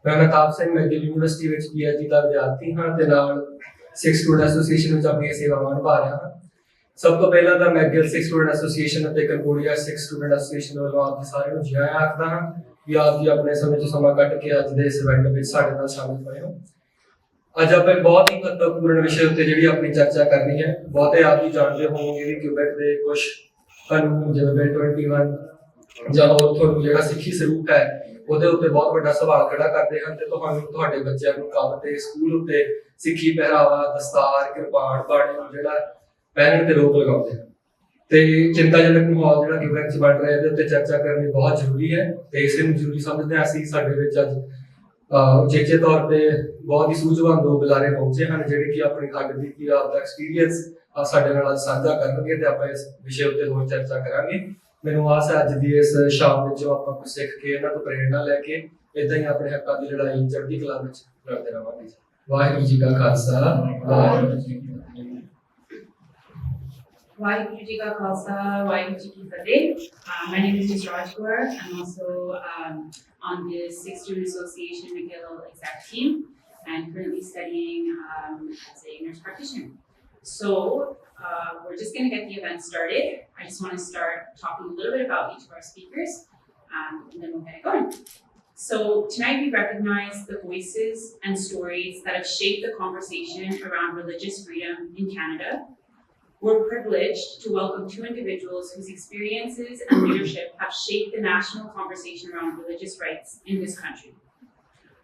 मैं Mahtab Singh McGill university ਵਿੱਚ PhD ਦਾ ਵਿਦਿਆਰਥੀ ਹਾਂ ਤੇ ਨਾਲ ਸਿੱਖ ਸਟੂਡੈਂਟ ਐਸੋਸੀਏਸ਼ਨ ਵਿੱਚ ਆਪਣੀਆਂ ਸੇਵਾਵਾਂ ਨਿਭਾ ਰਿਹਾ ਹਾਂ। ਸਭ ਤੋਂ ਪਹਿਲਾਂ ਤਾਂ ਮੈਗਿਲ ਸਿੱਖ ਸਟੂਡੈਂਟ ਐਸੋਸੀਏਸ਼ਨ ਅਤੇ ਕੰਬੋਡੀਆ ਸਿੱਖ ਸਟੂਡੈਂਟ ਐਸੋਸੀਏਸ਼ਨ ਵੱਲੋਂ ਆਪ ਜੀ ਸਾਰਿਆਂ ਨੂੰ ਜੀ ਆਇਆਂ ਆਖਦਾ ਹਾਂ ਕਿ ਆਪ ਜੀ ਆਪਣੇ ਸਮੇਂ ਤੋਂ ਸਮਾਂ ਕੱਢ ਕੇ ਅੱਜ ਦੇ ਇਸ ਇਵੈਂਟ ਵਿੱਚ ਸਾਡੇ ਨਾਲ ਸ਼ਾਮਿਲ ਹੋਏ ਹੋ। ਅੱਜ ਆਪਾਂ ਇੱਕ ਬਹੁਤ ਹੀ ਮਹੱਤਵਪੂਰਨ ਵਿਸ਼ੇ ਉੱਤੇ ਜਿਹੜੀ ਆਪਣੀ ਚਰਚਾ ਕਰਨੀ ਹੈ। ਬਹੁਤੇ ਆਪ ਜੀ ਜਾਣਦੇ ਹੋਵੋਗੇ ਕਿ ਕਿਊਬੈਕ ਦੇ ਕੁਝ ਕਾਨੂੰਨ ਜਿਵੇਂ ਬਿਲ 21 ਜਾਂ ਹੋਰ ਤੁਹਾਨੂੰ ਜਿਹੜਾ ਸਿੱਖੀ ਸਰੂਪ ਹੈ ਉਹਦੇ ਉੱਤੇ ਬਹੁਤ ਵੱਡਾ ਸਵਾਲ ਖੜਾ ਕਰਦੇ ਹਨ ਤੇ ਤੁਹਾਨੂੰ ਤੁਹਾਡੇ ਬੱਚਿਆਂ ਨੂੰ ਕੰਮ ਤੇ ਸਕੂਲ ਉੱਤੇ ਸਿੱਖੀ ਪਹਿਰਾਵਾ ਦਸਤਾਰ ਕਿਰਪਾਨ ਬਾਣੀ ਨੂੰ ਜਿਹੜਾ ਪਹਿਨਣ ਤੇ ਰੋਕ ਲਗਾਉਂਦੇ ਹਨ ਤੇ ਚਿੰਤਾਜਨਕ ਮਾਹੌਲ ਜਿਹੜਾ ਕਿਊਬੈਕ 'ਚ ਬਣ ਰਿਹਾ ਇਹਦੇ ਉੱਤੇ ਚਰਚਾ ਕਰਨੀ ਬਹੁਤ ਜ਼ਰੂਰੀ ਹੈ ਤੇ ਇਸੇ ਨੂੰ ਜ਼ਰੂਰੀ ਸਮਝਦੇ ਹਾਂ ਅਸੀਂ ਸਾਡੇ ਵਿੱਚ ਅੱਜ ਉਚੇਚੇ ਤੌਰ ਤੇ ਬਹੁਤ ਹੀ ਸੂਝਵਾਨ ਦੋ ਬੁਲਾਰੇ ਪਹੁੰਚੇ ਹਨ ਜਿਹੜੇ ਕਿ ਆਪਣੀ ਹੱਡ ਬੀਤੀ ਆਪਦਾ ਐਕਸਪੀਰੀਅੰਸ ਸਾਡੇ ਨਾਲ ਅੱਜ ਸਾਂਝਾ ਕਰਨਗੇ ਤੇ ਆਪਾਂ ਇਸ ਵਿਸ਼ੇ ਉੱਤੇ ਹੋਰ ਚਰਚਾ ਕਰਾਂਗੇ। ਮੈਨੂੰ ਆਸ ਹੈ ਅੱਜ ਦੀ ਇਸ ਸ਼ਾਮ ਵਿੱਚ ਆਪਾਂ ਕੁਝ ਸਿੱਖ ਕੇ ਇਹਨਾਂ ਤੋਂ ਪ੍ਰੇਰਣਾ ਲੈ ਕੇ ਏਦਾਂ ਹੀ ਆਪਣੇ ਹੱਕਾਂ ਦੀ ਲੜਾਈ ਚੜ੍ਹਦੀ ਕਲਾ ਵਿੱਚ ਲੜਦੇ ਰਹਾਂਗੇ। ਵਾਹਿਗੁਰੂ ਜੀ ਕਾ ਖਾਲਸਾ ਵਾਹਿਗੁਰੂ ਜੀ ਕੀ ਫਤਿਹ। Vaheguru Ji Ka Khalsa, Vaheguru Ji Ki Fateh. My name is Raj Kaur. I'm also on the Sixth Student Association McGill exec team and currently studying as a nurse practitioner. So we're just going to get the event started. I just want to start talking a little bit about each of our speakers and then we'll get it going. So tonight we recognize the voices and stories that have shaped the conversation around religious freedom in Canada. We're privileged to welcome two individuals whose experiences and leadership have shaped the national conversation around religious rights in this country.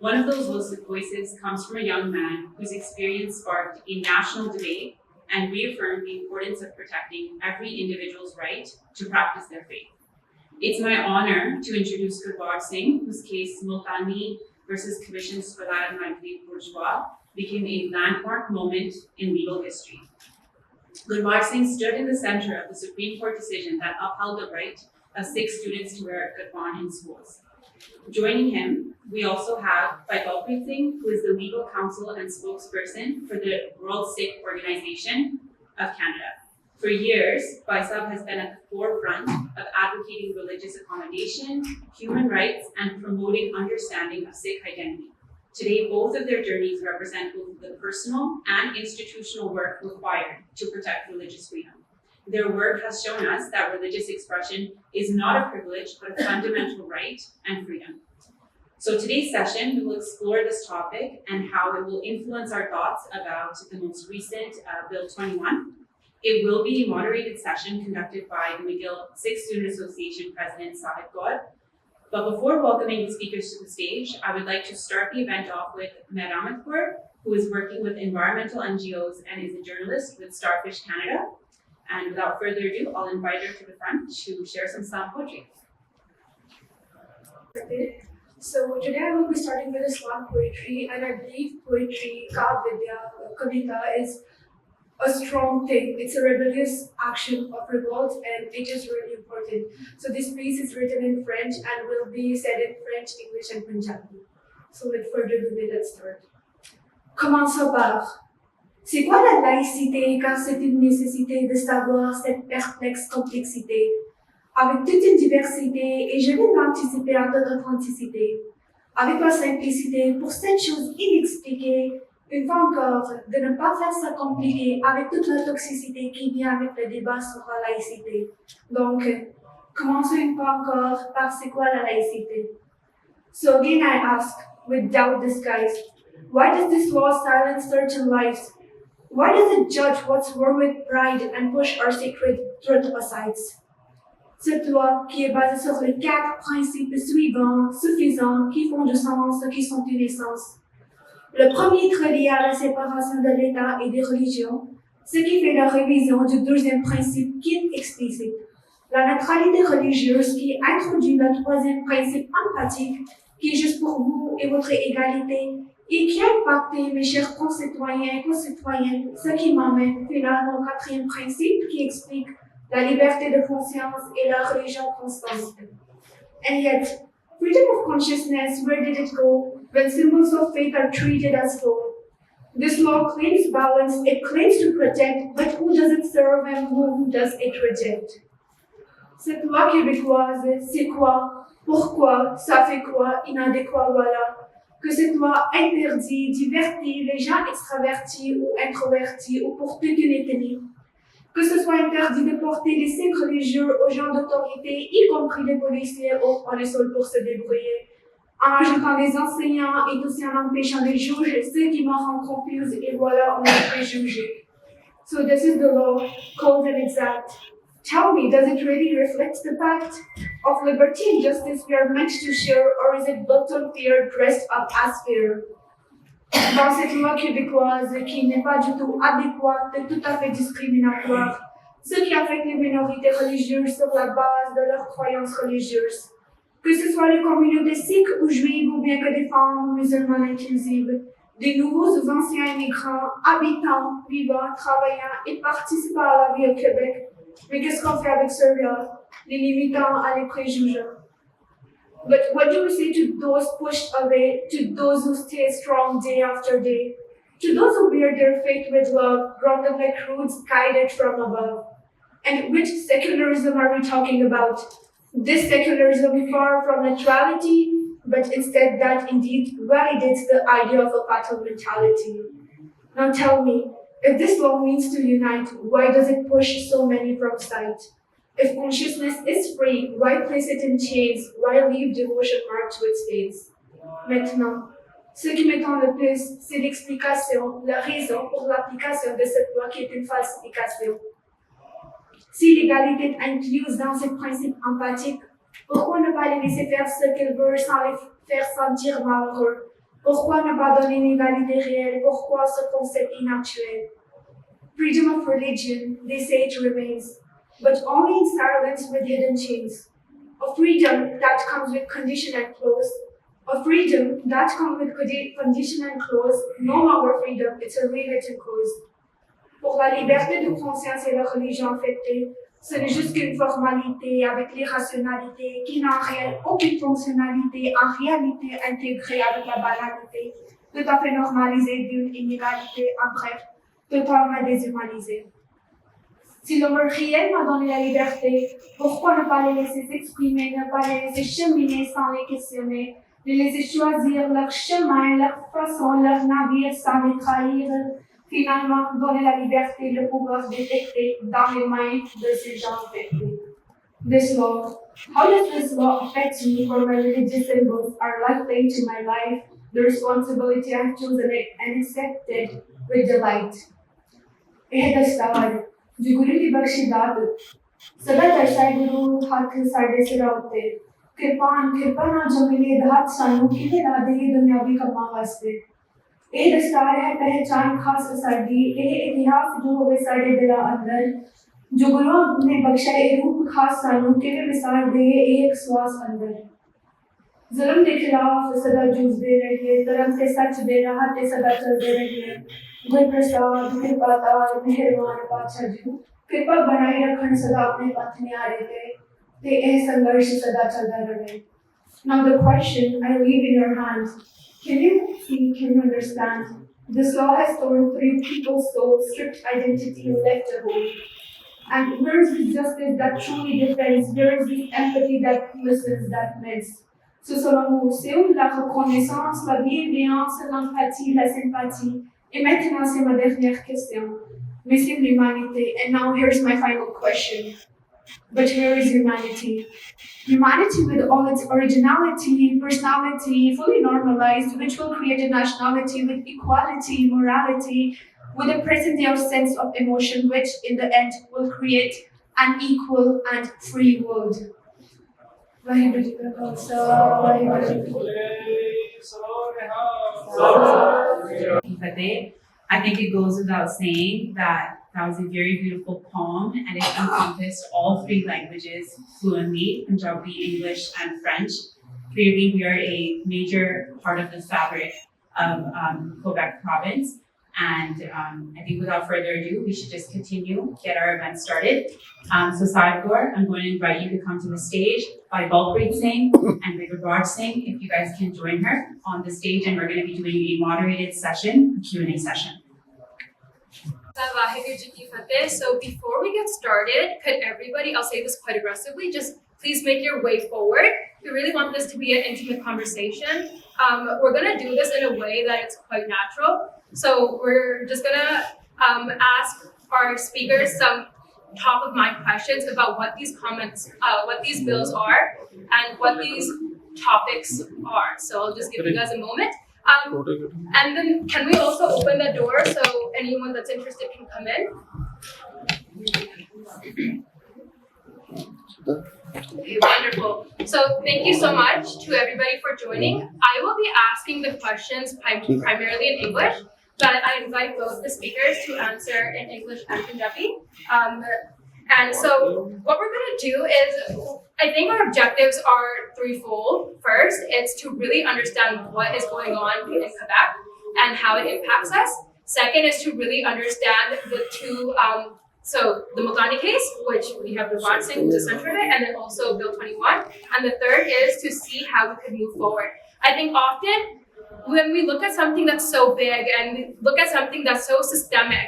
One of those voices comes from a young man whose experience sparked a national debate and reaffirmed the importance of protecting every individual's right to practice their faith. It's my honor to introduce Gurbar Singh, whose case Multani versus Commission Swalar Madhvi Bourgeois became a landmark moment in legal history. Gurbar Singh stood in the center of the Supreme Court decision that upheld the right of Sikh students to wear a kirpan in schools. Joining him, we also have Baibalpreet Singh, who is the legal counsel and spokesperson for the World Sikh Organization of Canada. For years, Baisab has been at the forefront of advocating religious accommodation, human rights, and promoting understanding of Sikh identity. Today, both of their journeys represent both the personal and institutional work required to protect religious freedom. Their work has shown us that religious expression is not a privilege, but a fundamental right and freedom. So today's session, we will explore this topic and how it will influence our thoughts about the most recent Bill 21. It will be a moderated session conducted by the McGill Sixth Student Association President Sahib Gaur. But before welcoming the speakers to the stage, I would like to start the event off with Mehramat Kaur, who is working with environmental NGOs and is a journalist with Starfish Canada. And without further ado, I'll invite her to the front to share some Islam poetry. So today I will be starting with Islam poetry, and I believe poetry, Kavidya, Kavita is a strong thing. It's a rebellious action of revolt and it is really important. So this piece is written in French and will be said in French, English and Punjabi. So with further ado, let's start. Commençons par: c'est quoi la laïcité, car c'est une nécessité de savoir cette perplexe complexité, avec toute une diversité, et je vais l'anticiper à toute authenticité, avec la simplicité pour cette chose inexpliquée. Une fois encore, de ne pas faire ça compliqué avec toute la toxicité qui vient avec le débat sur la laïcité. Donc, commençons une fois encore par c'est quoi la laïcité. So again I ask, with doubt disguised, why does this law silence certain lives? Why does it judge what's wrong with pride and push our sacred truth aside? Cette loi qui est basée sur les 4 principes suivants, suffisants, qui font du sens, qui sont une essence. Le premier est relié à la séparation de l'État et des religions, ce qui fait la révision du deuxième principe qui est explicite. La neutralité religieuse qui introduit le troisième principe empathique qui est juste pour vous et votre égalité et qui a impacté mes chers concitoyens et concitoyennes, ce qui m'amène finalement au quatrième principe qui explique la liberté de conscience et la religion constante. And yet, freedom of consciousness, where did it go when symbols of faith are treated as gold? This law claims balance, it claims to protect, but who does it serve and whom does it reject? Cette loi québécoise, c'est quoi? Pourquoi? Ça fait quoi? Inadéquat, voilà. que cette loi interdit, divertit les gens extravertis ou introvertis ou pour toute une ethnie. Que ce soit interdit de porter des signes religieux aux gens d'autorité, y compris les policiers, on est seul pour se débrouiller. En ajoutant des enseignants et aussi en empêchant les juges, ceux qui me rendent confuse et voilà, on est préjugés. So this is the law, cold and exact. Tell me, does it really reflect the fact of liberty and justice we are meant to share, or is it built on fear dressed up as fear? Dans cette loi québécoise qui n'est pas du tout adéquate et tout à fait discriminatoire, ce qui affecte les minorités religieuses sur la base de leurs croyances religieuses, que ce soit les communautés sikhes ou juives ou bien que des femmes musulmanes inclusives, des nouveaux ou anciens immigrants, habitants, vivants, travaillant et participant à la vie au Québec. Mais qu'est-ce qu'on fait avec ceux-là, les limitant à les préjugeants? But what do we say to those pushed away, to those who stay strong day after day, to those who bear their faith with love, grounded like roots guided from above? And which secularism are we talking about? This secularism far from neutrality, but instead that indeed validates the idea of a battle mentality. Now tell me, if this law means to unite, why does it push so many from sight? If consciousness is free, why place it in chains? Why leave devotion marked with stains? Maintenant, ce qui m'étonne le plus, c'est l'explication, la raison pour l'application de cette loi qui est une falsification. Si l'égalité est incluse dans ce principe empathique, pourquoi ne pas les laisser faire ce qu'ils veulent sans les faire sentir malheureux? Pourquoi ne pas donner une égalité réelle? Pourquoi ce concept inactuel? Freedom of religion, they say it remains, but only in silence with hidden chains. A freedom that comes with condition and clause. A freedom that comes with condition and clause, no longer freedom, it's a rewritten clause. Pour la liberté de conscience et la religion affectée, ce n'est juste qu'une formalité avec l'irrationalité qui n'a en réel aucune fonctionnalité, en réalité intégrée avec la banalité, tout à fait normalisée d'une inégalité, en bref, totalement déshumanisée. Si l'on veut réellement donner la liberté, pourquoi ne pas les laisser s'exprimer, ne pas les laisser cheminer sans les questionner, les laisser choisir leur chemin, leur façon, leur navire sans les trahir, finalement donner la liberté, le pouvoir détecter dans les mains de ces gens affectés. This law, how does this law affect me for my religious symbols are life-linked to my life, the responsibility I have chosen it and accepted with delight. ਇਹ ਦਸਤਾਰ ਜੋ ਗੁਰੂ ਦੀ ਬਖਸ਼ੀ ਦਾਤ ਸਦਾ ਦਰਸਾਏ ਗੁਰੂ ਹੱਥ ਸਾਡੇ ਸਿਰਾਂ ਉੱਤੇ ਕਿਰਪਾ ਨਾਲ ਜੋ ਮਿਲੀ ਦਾਤ ਸਾਨੂੰ ਕਿਵੇਂ ਲਾ ਦੇਈ ਦੁਨਿਆਵੀ ਕੰਮਾਂ ਵਾਸਤੇ ਇਹ ਦਸਤਾਰ ਹੈ ਪਹਿਚਾਨ ਖਾਸ ਸਾਡੀ ਇਹ ਇਤਿਹਾਸ ਜੋ ਹੋਵੇ ਸਾਡੇ ਦਿਲਾਂ ਅੰਦਰ ਜੋ ਗੁਰੂ ਨੇ ਬਖਸ਼ਿਆ ਇਹ ਰੂਪ ਖਾਸ ਸਾਨੂੰ ਕਿਵੇਂ ਵਿਸਾਰ ਦੇ ਇਹ ਇੱਕ ਸਵਾਸ ਅੰਦਰ ਜ਼ੁਲਮ ਦੇ ਖਿਲਾਫ ਸਦਾ ਜੂਝਦੇ ਰਹੀਏ ਧਰਮ ਤੇ ਸੱਚ ਦੇ ਰਾਹ ਤੇ ਸਦਾ ਚੱਲਦੇ ਰਹੀਏ ਗੁਰ ਪ੍ਰਸਾਦ ਕਿਰਪਾ ਤਾਰ ਮਿਹਰਬਾਨ ਪਾਤਸ਼ਾਹ ਜੀ ਕਿਰਪਾ ਬਣਾਈ ਰੱਖਣ ਸਦਾ ਆਪਣੇ ਪੱਥ ਨਿਆਰੇ ਤੇ ਇਹ ਸੰਘਰਸ਼ ਸਦਾ ਚੱਲਦਾ ਰਹੇ Now the question I leave in your hands, can you see, can you understand? This law has torn through people's souls, stripped identity and left a hole. And where is the justice that truly defends? Where is the empathy that listens, that mends? So selon vous, c'est où la reconnaissance, la bienveillance, l'empathie, la sympathie? Et maintenant, c'est ma dernière question. Mais c'est l'humanité. And now here's my final question. But where is humanity? Humanity with all its originality, personality, fully normalized, which will create a nationality with equality, morality, with a present day of sense of emotion, which in the end will create an equal and free world. I think it goes without saying that that was a very beautiful poem and it encompassed all three languages fluently, Punjabi, English, and French. Clearly, we are a major part of the fabric of Quebec province. And I think without further ado, we should just continue, get our event started. So Sadhguru, I'm going to invite you to come to the stage by Balpreet Singh and Vikraj Singh, if you guys can join her on the stage, and we're going to be doing a moderated session, a Q&A session. So before we get started, could everybody, I'll say this quite aggressively, just please make your way forward. We really want this to be an intimate conversation. We're gonna do this in a way that it's quite natural. So we're just gonna ask our speakers some top of mind questions about what these comments, what these bills are, and what these topics are. So I'll just give you guys a moment. And then can we also open the door so anyone that's interested can come in? Okay, wonderful. So thank you so much to everybody for joining. I will be asking the questions primarily in English, but I invite both the speakers to answer in English and Punjabi. And so what we're going to do is, I think our objectives are threefold. First, it's to really understand what is going on in Quebec and how it impacts us. Second is to really understand the two, so the Multani case, which we have Reward Singh to center it, and then also Bill 21. And the third is to see how we could move forward. I think often when we look at something that's so big and we look at something that's so systemic,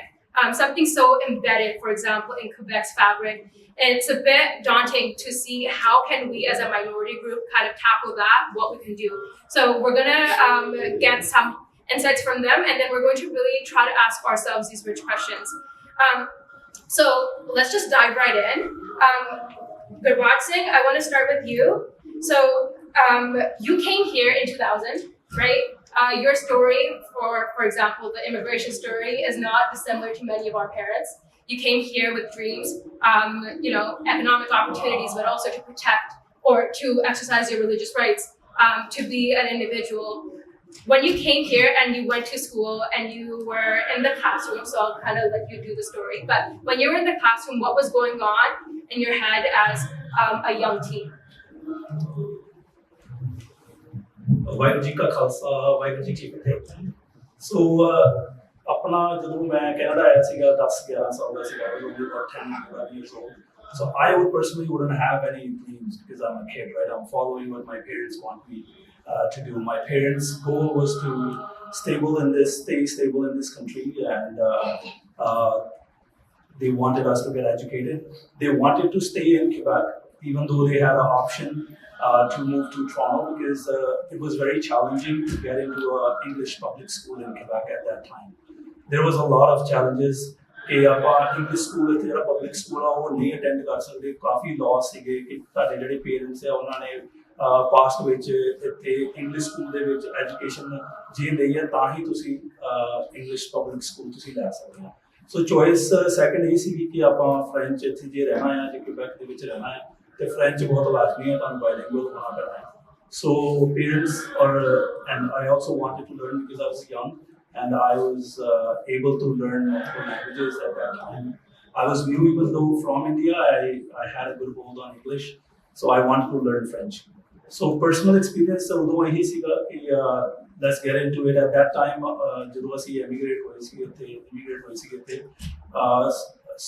something so embedded, for example, in Quebec's fabric, it's a bit daunting to see how can we as a minority group kind of tackle that, what we can do. So we're gonna get some insights from them, and then we're going to really try to ask ourselves these rich questions. So let's just dive right in. Gurbat Singh, I want to start with you. So you came here in 2000, right? Your story, for example, the immigration story, is not dissimilar to many of our parents. You came here with dreams, economic opportunities, but also to protect or to exercise your religious rights, to be an individual. When you came here and you went to school and you were in the classroom, so I'll kind of let you do the story, but when you were in the classroom, what was going on in your head as a young teen? Waheguru ji ਕਾ ਖਾਲਸਾ ਵਾਹਿਗੁਰੂ ਜੀ ਕੀ ਫਤਿਹ। ਸੋ ਆਪਣਾ ਜਦੋਂ ਮੈਂ Canada ਆਇਆ ਸੀਗਾ 10-11 ਸਾਲ ਦਾ ਸੀਗਾ, I was only about 10 years old. So I would personally wouldn't have any dreams because I'm a kid, right? I'm following what my parents want me to do. My parents' goal was to stay stable in this country, and they wanted us to get educated. They wanted to stay in Quebec, even though they had an option to move to Toronto because it was very challenging to get into an English public school in Quebec at that time. There was a lot of challenges. ਕਿ ਆਪਾਂ English school ਇੱਥੇ ਜਿਹੜਾ public school ਆ ਉਹ ਨਹੀਂ attend ਕਰ ਸਕਦੇ, ਕਾਫੀ Las ਸੀਗੇ ਕਿ ਤੁਹਾਡੇ ਜਿਹੜੇ ਪੇਰੈਂਟਸ ਆ ਉਹਨਾਂ ਨੇ ਪਾਸਟ ਵਿੱਚ ਇੱਥੇ ਇੰਗਲਿਸ਼ ਸਕੂਲ ਦੇ ਵਿੱਚ ਐਜੂਕੇਸ਼ਨ ਜੇ ਲਈ ਹੈ ਤਾਂ ਹੀ ਤੁਸੀਂ ਇੰਗਲਿਸ਼ ਪਬਲਿਕ ਸਕੂਲ ਤੁਸੀਂ ਲੈ ਸਕਦੇ ਹੋ। ਸੋ ਚੋਇਸ ਸੈਕੰਡ ਇਹ ਸੀ ਕਿ ਆਪਾਂ ਫਰੈਂਚ ਇੱਥੇ ਜੇ ਰਹਿਣਾ ਹੈ ਜੇ ਕੁਬੈਕ ਦੇ ਵਿੱਚ ਰਹਿਣਾ ਹੈ ਤੇ ਫਰੈਂਚ ਬਹੁਤ ਲਾਜ਼ਮੀ ਹੈ, ਤੁਹਾਨੂੰ ਬਾਇਲਿੰਗੁਅਲ ਹੋਣਾ ਪੈਣਾ ਹੈ। ਸੋ parents and I also wanted to learn because I was young. And I was able to learn multiple languages at that time. I was new, even though from India, I had a good hold on English. So I wanted to learn French. So personal experience, although let's get into it. At that time, ਜਦੋਂ ਅਸੀਂ immigrate ਹੋਏ ਸੀ ਇੱਥੇ,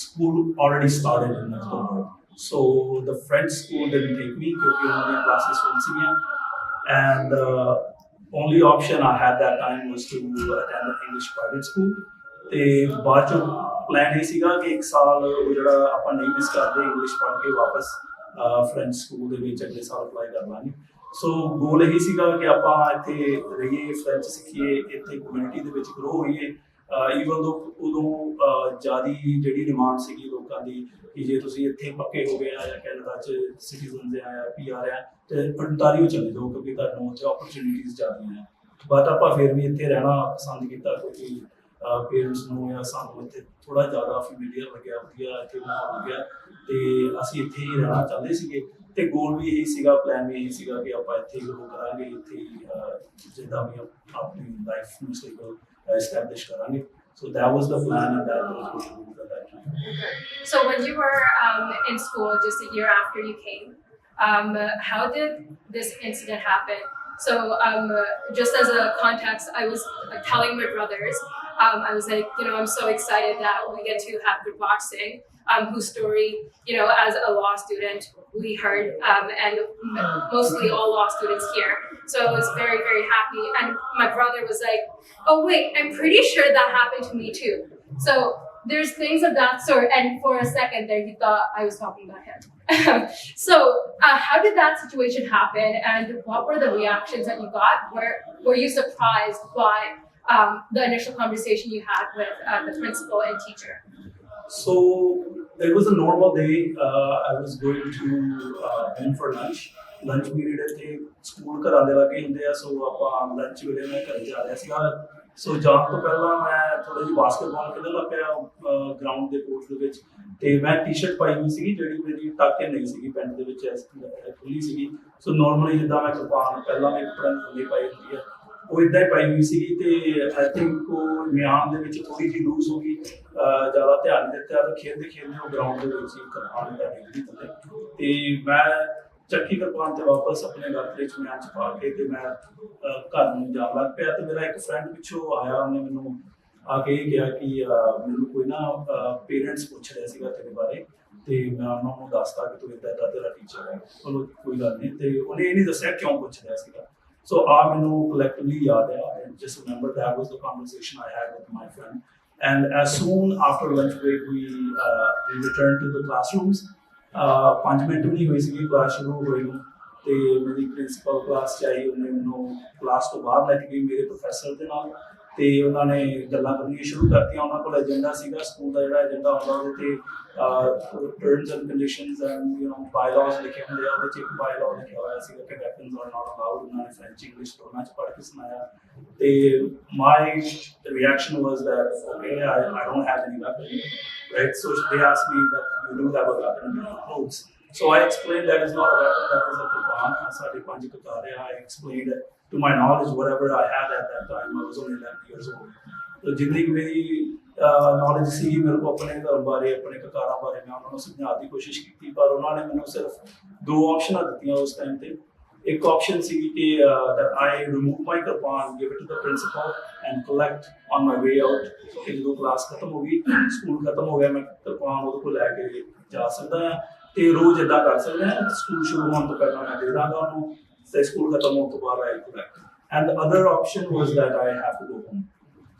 school already started in October. So the French school didn't take me ਕਿਉਂਕਿ ਉਹਨਾਂ ਦੀਆਂ classes full ਸੀਗੀਆਂ. And only option I had that time was to attend an English private school. ਤੇ ਬਾਅਦ ਚੋਂ ਪਲਾਨ ਇਹ ਸੀਗਾ ਕਿ ਇੱਕ ਸਾਲ ਜਿਹੜਾ ਆਪਾਂ ਨਹੀਂ ਮਿਸ ਕਰਦੇ ਇੰਗਲਿਸ਼ ਪੜ੍ਹ ਕੇ ਵਾਪਸ ਫਰੈਂਚ ਸਕੂਲ ਦੇ ਵਿੱਚ ਅਗਲੇ ਸਾਲ ਅਪਲਾਈ ਕਰ ਲਾਂਗੇ। ਸੋ ਗੋਲ ਇਹੀ ਸੀਗਾ ਕਿ ਆਪਾਂ ਇੱਥੇ ਰਹੀਏ, ਫਰੈਂਚ ਸਿੱਖੀਏ, ਇੱਥੇ ਕਮਿਊਨਿਟੀ ਦੇ ਵਿੱਚ ਗਰੋ ਹੋਈਏ। ਈਵਨ ਉਦੋਂ ਜ਼ਿਆਦਾ ਜਿਹੜੀ ਡਿਮਾਂਡ ਸੀਗੀ ਲੋਕਾਂ ਦੀ ਕਿ ਜੇ ਤੁਸੀਂ ਇੱਥੇ ਪੱਕੇ ਹੋ ਗਏ ਆ ਜਾਂ ਕੈਨੇਡਾ 'ਚ ਸਿਟੀਜ਼ਨ ਆ ਜਾਂ PR ਆ ਤੇ ਅੰਟਾਰੀਓ ਚਲੇ ਜਾਓ ਕਿਉਂਕਿ ਤੁਹਾਨੂੰ ਉੱਥੇ ਓਪਰਚੁਨਿਟੀਜ਼ ਜ਼ਿਆਦਾ ਹੈ। ਬਟ ਆਪਾਂ ਫਿਰ ਵੀ ਇੱਥੇ ਰਹਿਣਾ ਪਸੰਦ ਕੀਤਾ ਕਿਉਂਕਿ ਪੇਰੈਂਟਸ ਨੂੰ ਜਾਂ ਸਾਨੂੰ ਇੱਥੇ ਥੋੜ੍ਹਾ ਜ਼ਿਆਦਾ ਫੈਮੀਲੀਅਰ ਲੱਗਿਆ, ਵਧੀਆ ਇੱਥੇ ਮਾਹੌਲ ਲੱਗਿਆ ਤੇ ਅਸੀਂ ਇੱਥੇ ਹੀ ਰਹਿਣਾ ਚਾਹੁੰਦੇ ਸੀਗੇ। ਤੇ ਗੋਲ ਵੀ ਇਹੀ ਸੀਗਾ, ਪਲਾਨ ਵੀ ਇਹੀ ਸੀਗਾ ਕਿ ਆਪਾਂ ਇੱਥੇ ਗਰੋ ਕਰਾਂਗੇ, ਇੱਥੇ ਜਿੱਦਾਂ ਵੀ ਆਪਣੀ ਲਾਈਫ ਨੂੰ ਸਟੇਬਲ establish ਕਰਾਂਗੇ। So that was the plan and that was the goal at that time. So when you were in school just a year after you came, how did this incident happen? So just as a context, I was telling my brothers, I was like, I'm so excited that we get to have Gurbat Singh, whose story, as a law student, we heard, and mostly all law students here. So I was very, very happy. And my brother was like, oh wait, I'm pretty sure that happened to me too. So there's things of that sort. And for a second there, he thought I was talking about him. So how did that situation happen, and what were the reactions that you got? Were you surprised by the initial conversation you had with the principal and teacher? So it was a normal day. I was going to in for lunch. Lunch period ਇੱਥੇ school ਘਰਾਂ ਦੇ ਲਾਗੇ ਹੁੰਦੇ ਆ, ਸੋ ਆਪਾਂ lunch ਵੇਲੇ ਮੈਂ ਘਰੇ ਜਾ ਰਿਹਾ ਸੀਗਾ। ਸੋ ਜਾਣ ਤੋਂ ਪਹਿਲਾਂ ਮੈਂ ਥੋੜਾ ਜਿਹੀ ਬਾਸਕਟਬਾਲ ਖੇਡਣ ਲੱਗ ਪਿਆ ਗਰਾਊਂਡ ਦੇ ਕੋਰਟ ਦੇ ਵਿੱਚ, ਤੇ ਮੈਂ ਟੀ-ਸ਼ਰਟ ਪਾਈ ਹੋਈ ਸੀਗੀ ਜਿਹੜੀ ਮੇਰੀ ਟੱਕ ਨਹੀਂ ਸੀਗੀ, ਪੈਂਟ ਦੇ ਵਿੱਚ ਖੁੱਲੀ ਸੀਗੀ। ਸੋ ਨਾਰਮਲੀ ਜਿੱਦਾਂ ਮੈਂ ਕਿਰਪਾਨ ਪਹਿਲਾਂ ਮੈਂ ਕੱਪੜਿਆਂ ਦੀ ਥੱਲੇ ਪਾਈ ਹੁੰਦੀ ਆ, ਉਹ ਇੱਦਾਂ ਹੀ ਪਾਈ ਹੋਈ ਸੀਗੀ, ਤੇ ਆਈ ਥਿੰਕ ਉਹ ਮਿਆਨ ਦੇ ਵਿੱਚ ਥੋੜੀ ਜਿਹੀ ਲੂਜ਼ ਹੋ ਗਈ, ਜ਼ਿਆਦਾ ਧਿਆਨ ਨਹੀਂ ਦਿੱਤਾ, ਤੇ ਖੇਡਦੇ ਖੇਡਦੇ ਉਹ ਗਰਾਊਂਡ ਦੇ ਵਿੱਚ ਹੀ ਕਿਰਪਾਨ ਦਾ ਡਿੱਗੀ ਥੱਲੇ, ਤੇ ਮੈਂ ਚੱਕੀ ਕਿਰਪਾਨ ਤੇ ਵਾਪਸ ਆਪਣੇ ਗੱਤਰੇ ਚ ਮਿਆਨ ਚ ਪਾ ਕੇ ਤੇ ਮੈਂ ਘਰ ਨੂੰ ਜਾਣ ਲੱਗ ਪਿਆ। ਤੇ ਮੇਰਾ ਇੱਕ ਫਰੈਂਡ ਪਿੱਛੋਂ ਆਇਆ, ਉਹਨੇ ਮੈਨੂੰ ਆ ਕੇ ਇਹ ਕਿਹਾ ਕਿ ਮੈਨੂੰ ਕੋਈ ਨਾ ਪੇਰੈਂਟਸ ਪੁੱਛ ਰਿਹਾ ਸੀਗਾ ਤੇਰੇ ਬਾਰੇ, ਤੇ ਮੈਂ ਉਹਨਾਂ ਨੂੰ ਦੱਸਤਾ ਕਿ ਤੂੰ ਇੱਦਾਂ ਦਾ ਤੇਰਾ ਟੀਚਰ ਹੈ। ਚਲੋ ਕੋਈ ਗੱਲ ਨਹੀਂ, ਤੇ ਉਹਨੇ ਇਹ ਨਹੀਂ ਦੱਸਿਆ ਕਿਉਂ ਪੁੱਛ ਰਿਹਾ ਸੀਗਾ। ਸੋ ਮੈਨੂੰ collectively ਯਾਦ ਹੈ, I just remember that was the conversation I had with my friend. And as soon after lunch break we returned to the classrooms. 5 minute ਵੀ ਨਹੀਂ ਹੋਏ ਸੀਗੇ ਕਲਾਸ ਸ਼ੁਰੂ ਹੋਏ ਨੂੰ, ਤੇ ਮੇਰੀ ਪ੍ਰਿੰਸੀਪਲ ਕਲਾਸ 'ਚ ਆਈ, ਉਹਨੇ ਮੈਨੂੰ ਕਲਾਸ ਤੋਂ ਬਾਹਰ ਲੈ ਕੇ ਗਈ ਮੇਰੇ ਪ੍ਰੋਫੈਸਰ ਦੇ ਨਾਲ, ਤੇ ਉਹਨਾਂ ਨੇ ਗੱਲਾਂ ਕਰਨੀਆਂ ਸ਼ੁਰੂ ਕਰਤੀਆਂ। ਉਹਨਾਂ ਕੋਲ ਏਜੰਡਾ ਸੀਗਾ ਸਕੂਲ ਦਾ, ਜਿਹੜਾ ਏਜੰਡਾ ਹੁੰਦਾ ਉਹਦੇ ਤੇ terms and conditions and bylaws ਲਿਖੇ ਹੁੰਦੇ ਆ। ਉਹਦੇ 'ਚ ਇੱਕ ਬਾਇਲਾਅ ਲਿਖਿਆ ਹੋਇਆ ਸੀਗਾ ਕਿ ਵੈਪਨਸ ਆਰ ਨਾਟ ਅਲਾਉਡ। ਉਹਨਾਂ ਨੇ ਫ੍ਰੈਂਚ ਇੰਗਲਿਸ਼ ਦੋਨਾਂ 'ਚ ਪੜ੍ਹ ਕੇ ਸੁਣਾਇਆ, ਤੇ my reaction was that okay I don't have any weapon, right? So they asked me that you do have a weapon in your clothes. So I explained that is not a weapon, that is a Quran. ਸਾਡੇ 5 ਕਤਾਰੇ, I explained it to my knowledge whatever I had at that time. I was only 11 years old. So ਜਿੰਨੀ ਕੁ ਮੇਰੀ knowledge ਸੀ ਮੇਰੇ ਕੋਲ ਆਪਣੇ ਧਰਮ ਬਾਰੇ, ਆਪਣੇ ਕਕਾਰਾਂ ਬਾਰੇ, ਮੈਂ ਉਹਨਾਂ ਨੂੰ ਸਮਝਾਉਣ ਦੀ ਕੋਸ਼ਿਸ਼ ਕੀਤੀ, ਪਰ ਉਹਨਾਂ ਨੇ ਮੈਨੂੰ ਸਿਰਫ 2 ਆਪਸ਼ਨਾਂ ਦਿੱਤੀਆਂ ਉਸ ਟਾਈਮ ਤੇ। ਇੱਕ ਆਪਸ਼ਨ ਸੀ ਕਿ that I remove my kirpan, give it to the principal and collect on my way out. ਕਿ ਜਦੋਂ ਕਲਾਸ ਖਤਮ ਹੋ ਗਈ, ਸਕੂਲ ਖਤਮ ਹੋ ਗਿਆ, ਮੈਂ ਕਿਰਪਾਨ ਉਹਦੇ ਕੋਲ ਲੈ ਕੇ ਜਾ ਸਕਦਾ ਹਾਂ, ਤੇ ਰੋਜ਼ ਇੱਦਾਂ ਕਰ ਸਕਦੇ ਹਾਂ। ਸਕੂਲ ਸ਼ੁਰੂ ਹੋਣ ਤੋਂ ਪਹਿਲਾਂ ਮੈਂ ਦੇ ਦਾਂਗਾ ਉਹਨੂੰ, ਤੇ ਸਕੂਲ ਖਤਮ ਹੋਣ ਤੋਂ ਬਾਅਦ I collect. And the other option was that I have to go home.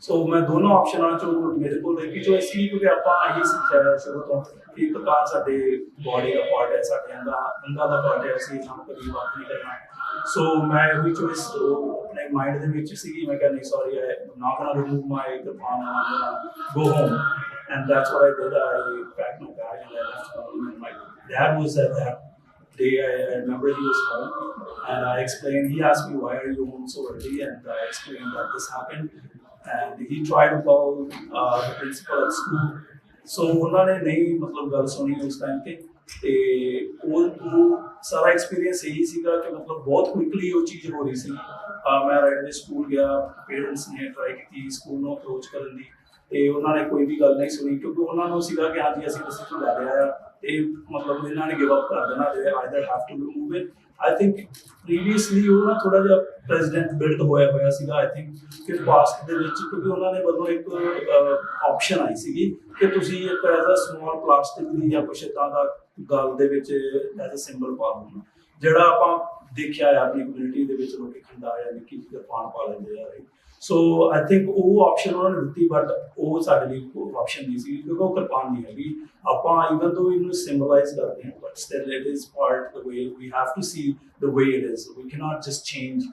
ਸੋ ਮੈਂ ਦੋਨੋਂ ਆਪਸ਼ਨਾਂ ਚੋਂ ਮੇਰੇ ਕੋਲ ਇੱਕ ਹੀ ਚੋਇਸ ਸੀ, ਕਿਉਂਕਿ ਆਪਾਂ ਇਹੀ ਸਿੱਖਿਆ ਸ਼ੁਰੂ ਤੋਂ ਕਿ ਕਿਰਪਾਨ ਸਾਡੇ ਬੋਡੀ ਦਾ ਪਾਰਟ ਹੈ, ਸਾਡੇ ਅੰਗਾਂ ਦਾ ਪਾਰਟ ਹੈ, ਅਸੀਂ ਇਹਨਾਂ ਨੂੰ ਕਦੀ ਵਾਕ ਨਹੀਂ ਕਰਨਾ। ਸੋ ਮੈਂ ਉਹੀ ਚੋਇਸ ਆਪਣੇ ਮਾਈਂਡ ਦੇ ਵਿੱਚ ਸੀਗੀ। ਮੈਂ ਕਿਹਾ ਨਹੀਂ sorry, I am not gonna remove my kirpan, I'm gonna go home. And that's what I did. I packed my bag and I left home. And my dad was at that day, I remember he was home, and I explained, he asked me why are you home so early, and I explained that this happened, and he tried to call the principal at school. So ਉਹਨਾਂ ਨੇ ਨਹੀਂ ਮਤਲਬ ਗੱਲ ਸੁਣੀ ਉਸ time ਤੇ ਉਹ ਸਾਰਾ ਐਕਸਪੀਰੀਅੰਸ ਇਹੀ ਸੀਗਾ ਕਿ ਮਤਲਬ ਬਹੁਤ ਕੁਇਕਲੀ ਉਹ ਚੀਜ਼ ਹੋ ਰਹੀ ਸੀ। ਮੈਂ ਰਾਈਟ ਦੇ ਸਕੂਲ ਗਿਆ, ਪੇਰੈਂਟਸ ਨੇ ਟਰਾਈ ਕੀਤੀ ਸਕੂਲ ਨੂੰ ਅਪਰੋਚ ਕਰਨ ਦੀ, ਤੇ ਉਹਨਾਂ ਨੇ ਕੋਈ ਵੀ ਗੱਲ ਨਹੀਂ ਸੁਣੀ, ਕਿਉਂਕਿ ਉਹਨਾਂ ਨੂੰ ਸੀਗਾ ਕਿ ਹਾਂਜੀ ਅਸੀਂ ਡਿਸੀਜਨ ਲੈ ਲਿਆ ਆ, ਤੇ ਮਤਲਬ ਇਹਨਾਂ ਨੇ ਗਿਵ ਅਪ ਕਰ ਦੇਣਾ, they either have to remove it. I think previously ਉਹ ਨਾ ਥੋੜਾ ਜਿਹਾ ਪ੍ਰੈਜ਼ੀਡੈਂਟ ਬਿਲਡ ਹੋਇਆ ਸੀਗਾ, ਆਈ ਥਿੰਕ ਕਿ ਪਾਸਟ ਦੇ ਵਿੱਚ, ਕਿਉਂਕਿ ਉਹਨਾਂ ਨੇ ਵੱਲੋਂ ਇੱਕ ਆਪਸ਼ਨ ਆਈ ਸੀਗੀ ਕਿ ਤੁਸੀਂ ਇੱਕ ਐਜ਼ ਅ ਸਮਾਲ ਪਲਾਸਟਿਕ ਦੀ ਜਾਂ ਕੁਛ ਇੱਦਾਂ ਦਾ ਗੱਲ ਦੇ ਵਿੱਚ ਐਜ਼ ਅ ਸਿੰਬਲ ਪਾ ਦਿੰਦਾ, ਜਿਹੜਾ ਆਪਾਂ ਦੇਖਿਆ ਆ ਆਪਣੀ ਕਮਿਊਨਿਟੀ ਦੇ ਵਿੱਚ ਲੋਕੀ ਖੰਡਾ ਜਾਂ ਨਿੱਕੀ ਜਿਹੀ ਕਿਰਪਾਨ ਪਾ ਲੈਂਦੇ ਆ। ਸੋ ਆਈ ਥਿੰਕ ਉਹ ਆਪਸ਼ਨ ਉਹਨਾਂ ਨੇ ਦਿੱਤੀ, ਬਟ ਉਹ ਸਾਡੇ ਲਈ ਕੋਈ ਆਪਸ਼ਨ ਨਹੀਂ ਸੀ, ਕਿਉਂਕਿ ਉਹ ਕਿਰਪਾਨ ਨਹੀਂ ਹੈਗੀ। ਆਪਾਂ ਇਵਨ ਤੋਂ ਇਹਨੂੰ ਸਿੰਬਲਾਈਜ਼ ਕਰਦੇ ਹਾਂ, but still it is part the way we have to see the way it is. We cannot just change,